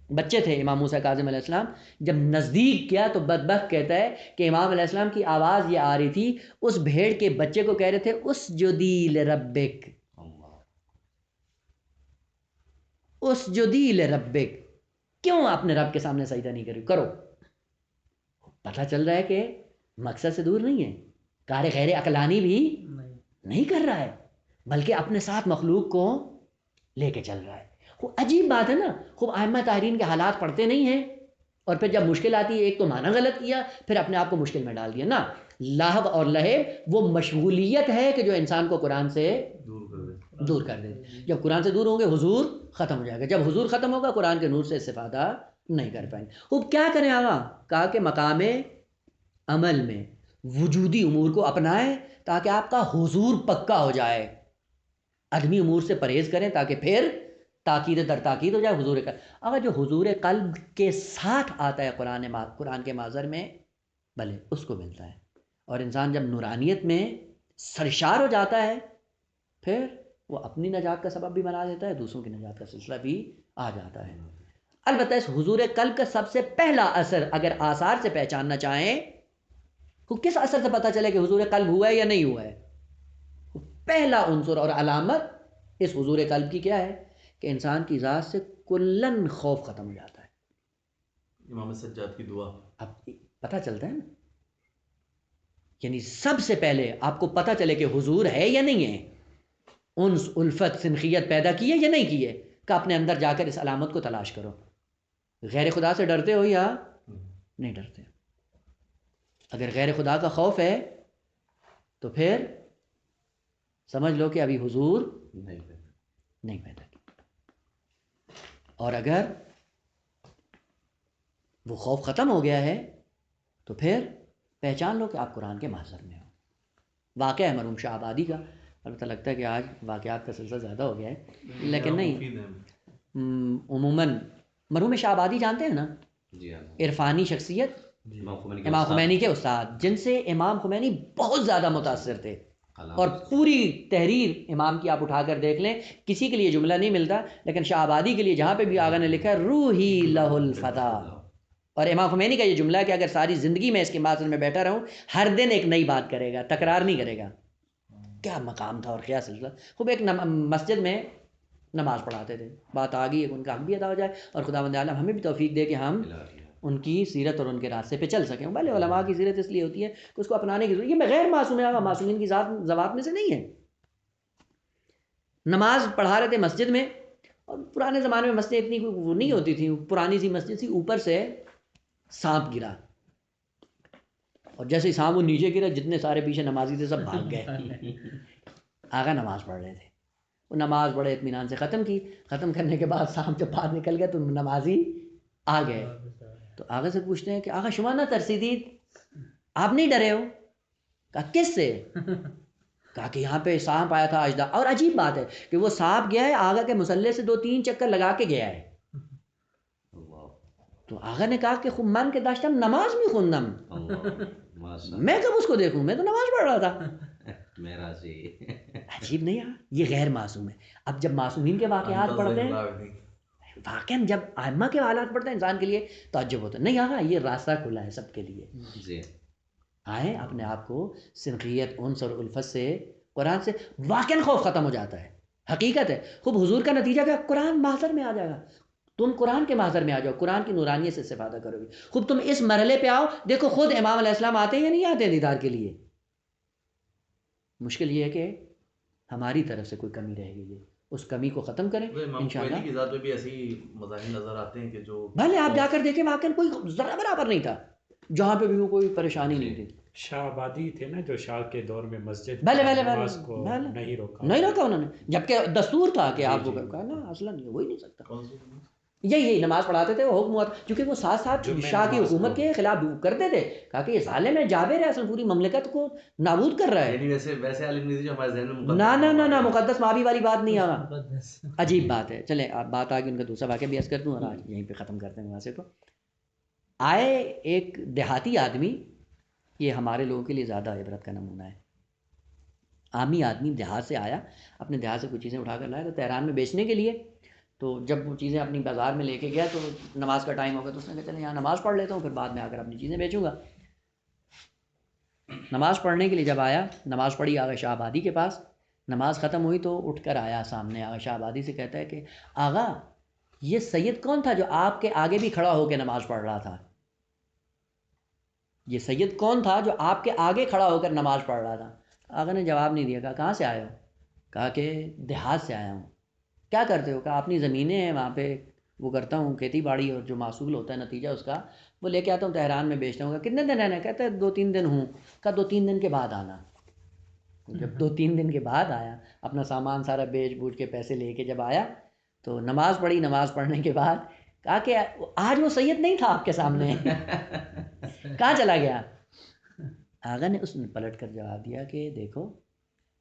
بچے تھے امام موسیٰ کاظم علیہ السلام. جب نزدیک کیا تو بدبخت کہتا ہے کہ امام علیہ السلام کی آواز یہ آ رہی تھی، اس بھیڑ کے بچے کو کہہ رہے تھے اسجدی لربک، اسجدی لربک، کیوں اپنے رب کے سامنے سجدہ نہیں کرو. پتہ چل رہا ہے کہ مقصد سے دور نہیں ہے، کار غیر عقلانی بھی نہیں کر رہا ہے، بلکہ اپنے ساتھ مخلوق کو لے کے چل رہا ہے. خوب عجیب بات ہے نا. خوب ائمہ طاہرین کے حالات پڑھتے نہیں ہیں، اور پھر جب مشکل آتی ہے ایک تو معنی غلط کیا، پھر اپنے آپ کو مشکل میں ڈال دیا. نا لہو اور لہب وہ مشغولیت ہے کہ جو انسان کو قرآن سے دور کر دے. جب قرآن سے دور ہوں گے حضور ختم ہو جائے گا، جب حضور ختم ہوگا قرآن کے نور سے استفادہ نہیں کر پائیں گے. اب کیا کریں آقا؟ کہا کہ مقام عمل میں وجودی امور کو اپنائیں تاکہ آپ کا حضور پکا ہو جائے. عدمی امور سے پرہیز کریں تاکہ پھر تاکید در تاکید ہو جائے حضور قلب. اگر جو حضور قلب کے ساتھ آتا ہے قرآن کے معذر میں، بھلے اس کو ملتا ہے. اور انسان جب نورانیت میں سرشار ہو جاتا ہے پھر وہ اپنی نجات کا سبب بھی بنا دیتا ہے، دوسروں کی نجات کا سلسلہ بھی آ جاتا ہے. البتہ اس حضور قلب کا سب سے پہلا اثر اگر آثار سے پہچاننا چاہیں وہ کس اثر سے پتہ چلے کہ حضور قلب ہوا ہے یا نہیں ہوا ہے؟ پہلا عنصر اور علامت اس حضور قلب کی کیا ہے کہ انسان کی ذات سے کلن خوف ختم ہو جاتا ہے. امام سجاد کی دعا اب پتہ چلتا ہے نا، یعنی سب سے پہلے آپ کو پتہ چلے کہ حضور ہے یا نہیں ہے، انس الفت سنخیت پیدا کی ہے یا نہیں کی ہے، کہ اپنے اندر جا کر اس علامت کو تلاش کرو. غیر خدا سے ڈرتے ہو یا نہیں ڈرتے؟ اگر غیر خدا کا خوف ہے تو پھر سمجھ لو کہ ابھی حضور نہیں پیدا کی. اور اگر وہ خوف ختم ہو گیا ہے تو پھر پہچان لو کہ آپ قرآن کے محضر میں ہو. واقعہ ہے مرحوم شاہ آبادی کا، البتہ لگتا ہے کہ آج واقعات کا سلسلہ زیادہ ہو گیا ہے، لیکن نہیں، عموماً مرحوم شاہ آبادی جانتے ہیں نا، عرفانی شخصیت، امام خمینی کے استاد، جن سے امام خمینی بہت زیادہ متاثر تھے. اور پوری تحریر امام کی آپ اٹھا کر دیکھ لیں، کسی کے لیے جملہ نہیں ملتا، لیکن شاہ آبادی کے لیے جہاں پہ بھی آغا نے لکھا ہے روحی لہ الفدا. اور امام خمینی کا یہ جملہ ہے کہ اگر ساری زندگی میں اس کے معاشرے میں بیٹھا رہوں، ہر دن ایک نئی بات کرے گا، تکرار نہیں کرے گا. کیا مقام تھا اور کیا سلسلہ. خوب ایک مسجد میں نماز پڑھاتے تھے، بات آ گئی ہے کہ ان کا حق بھی ادا ہو جائے اور خداوند عالم ہمیں بھی توفیق دے کہ ہم ان کی سیرت اور ان کے راستے پہ چل سکیں. بھلے علماء کی سیرت اس لیے ہوتی ہے کہ اس کو اپنانے کی ضرورت، یہ غیر معصوم ہے، معصومین کی ذوات میں سے نہیں ہے. نماز پڑھا رہے تھے مسجد میں، اور پرانے زمانے میں مسجد اتنی وہ نہیں ہوتی تھی، پرانی سی مسجد تھی، اوپر سے سانپ گرا، اور جیسے ہی سانپ وہ نیچے گرا، جتنے سارے پیچھے نمازی تھے سب بھاگ گئے. آقا نماز پڑھ رہے تھے، وہ نماز بڑے اطمینان سے ختم کی. ختم کرنے کے بعد سانپ جب باہر نکل گیا تو نمازی آ گئے. تو آقا سے پوچھتے ہیں کہ آقا شما نہ ترسیدید، آپ نہیں ڈرے ہو؟ کہا کس سے؟ کہا کہ یہاں پہ سانپ آیا تھا اجدا. اور عجیب بات ہے کہ وہ سانپ گیا ہے آقا کے مصلے سے 2-3 چکر لگا کے گیا ہے. تو آقا نے کہا کہ خب من کے داشتم نماز میں خوندم، میں کب اس کو دیکھوں، میں تو نماز پڑھ رہا تھا. عجیب نہیں ہے، یہ غیر معصوم ہے. اب جب معصومین کے واقعات پڑھتے ہیں، واقعاً جب ائمہ کے حالات پڑھتے ہیں انسان کے لیے تعجب ہوتا ہے. نہیں آقا یہ راستہ کھلا ہے سب کے لیے. آئیں اپنے آپ کو سنخیت، انس اور الفت سے، قرآن سے واقعاً خوف ختم ہو جاتا ہے. حقیقت ہے. خوب حضور کا نتیجہ کیا؟ قرآن محضر میں آ جائے گا. تم قرآن کے محضر میں آ جاؤ، قرآن کی نورانیت سے استفادہ کرو گے. خوب تم اس مرحلے پہ آؤ، دیکھو خود امام علیہ السلام آتے ہیں یا نہیں آتے دیدار کے لیے. مشکل یہ ہے کہ ہماری طرف سے کوئی کمی رہ گئی ہے، اس کمی کو ختم کریں انشاءاللہ. کی ذات میں بھی ایسی مظاہر نظر آتے ہیں کہ جو بھلے آپ جا کر دیکھیں واقعاً کوئی ذرا برابر نہیں تھا، جہاں پہ بھی وہ کوئی پریشانی نہیں تھی. شاہ آبادی تھے نا جو شاہ کے دور میں مسجد بھلے نماز کو نہیں روکا انہوں نے، جبکہ دستور تھا کہ آپ کو کہا نا اصلا نہیں، وہی نہیں سکتا. یہی نماز پڑھاتے تھے، وہ حکم ہوا، کیونکہ وہ ساتھ ساتھ شاہ کی حکومت کے خلاف کرتے تھے. کہا کہ یہ ظالم ہے، جابر ہے، اصلا پوری مملکت کو نابود کر رہا ہے. یعنی ویسے عالم نہیں جو ہمارے ذہن میں نہ مقدس مابی والی بات نہیں آگا. عجیب بات ہے. چلیں اب بات آگے ان کا دوسرا واقعہ بھی عرض کر دوں اور آج یہیں پہ ختم کرتے ہیں واسطے کو. آئے ایک دیہاتی آدمی، یہ ہمارے لوگوں کے لیے زیادہ عبرت کا نمونہ ہے. عامی آدمی دیہات سے آیا، اپنے دیہات سے کچھ چیزیں اٹھا کر لایا تو تہران میں بیچنے کے لیے. تو جب وہ چیزیں اپنی بازار میں لے کے گیا تو نماز کا ٹائم ہو گیا، تو اس نے کہا چلیں یہاں نماز پڑھ لیتا ہوں، پھر بعد میں آ کر اپنی چیزیں بیچوں گا. نماز پڑھنے کے لیے جب آیا، نماز پڑھی آغا شاہ آبادی کے پاس. نماز ختم ہوئی تو اٹھ کر آیا سامنے آغا شاہ آبادی سے، کہتا ہے کہ آغا یہ سید کون تھا جو آپ کے آگے بھی کھڑا ہو کے نماز پڑھ رہا تھا؟ یہ سید کون تھا جو آپ کے آگے کھڑا ہو کر نماز پڑھ رہا تھا؟ آغا نے جواب نہیں دیا. کہا کہاں سے آئے ہو؟ کہا کہ دیہات سے آیا ہوں. کیا کرتے ہو؟ کہا اپنی زمینیں ہیں وہاں پہ وہ کرتا ہوں کھیتی باڑی، اور جو محصول ہوتا ہے نتیجہ اس کا وہ لے کے آتا ہوں تہران میں بیچتا ہوں. کتنے دن رہنا ہے؟ کہتا ہے 2-3 دن ہوں. کہا 2-3 دن کے بعد آنا. جب 2-3 دن کے بعد آیا، اپنا سامان سارا بیچ بوچھ کے پیسے لے کے جب آیا تو نماز پڑھی. نماز پڑھنے کے بعد کہا کہ آج وہ سید نہیں تھا آپ کے سامنے، کہاں چلا گیا؟ آغا نے اس نے پلٹ کر جواب دیا کہ دیکھو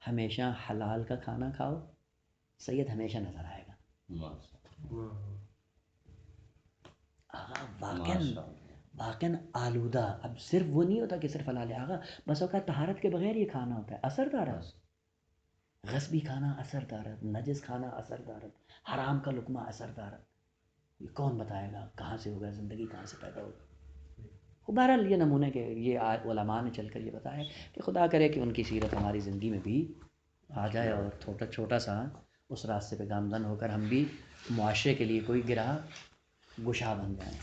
ہمیشہ حلال کا کھانا کھاؤ، سید ہمیشہ نظر آئے گا. آغا واقعاً آلودہ. اب صرف وہ نہیں ہوتا کہ صرف حلال ہے آغا، بس اوقات طہارت کے بغیر یہ کھانا ہوتا ہے اثر دارت. غصبی کھانا اثر دارت، نجس کھانا اثر دارت، حرام کا لقمہ اثر دارت. یہ کون بتائے گا کہاں سے ہوگا، زندگی کہاں سے پیدا ہوگی. بہرحال یہ نمونے کے یہ علماء نے چل کر یہ بتایا کہ خدا کرے کہ ان کی سیرت ہماری زندگی میں بھی آ جائے اور چھوٹا سا اس راستے پہ گامزن ہو کر ہم بھی معاشرے کے لیے کوئی گرہ گشا بن جائیں.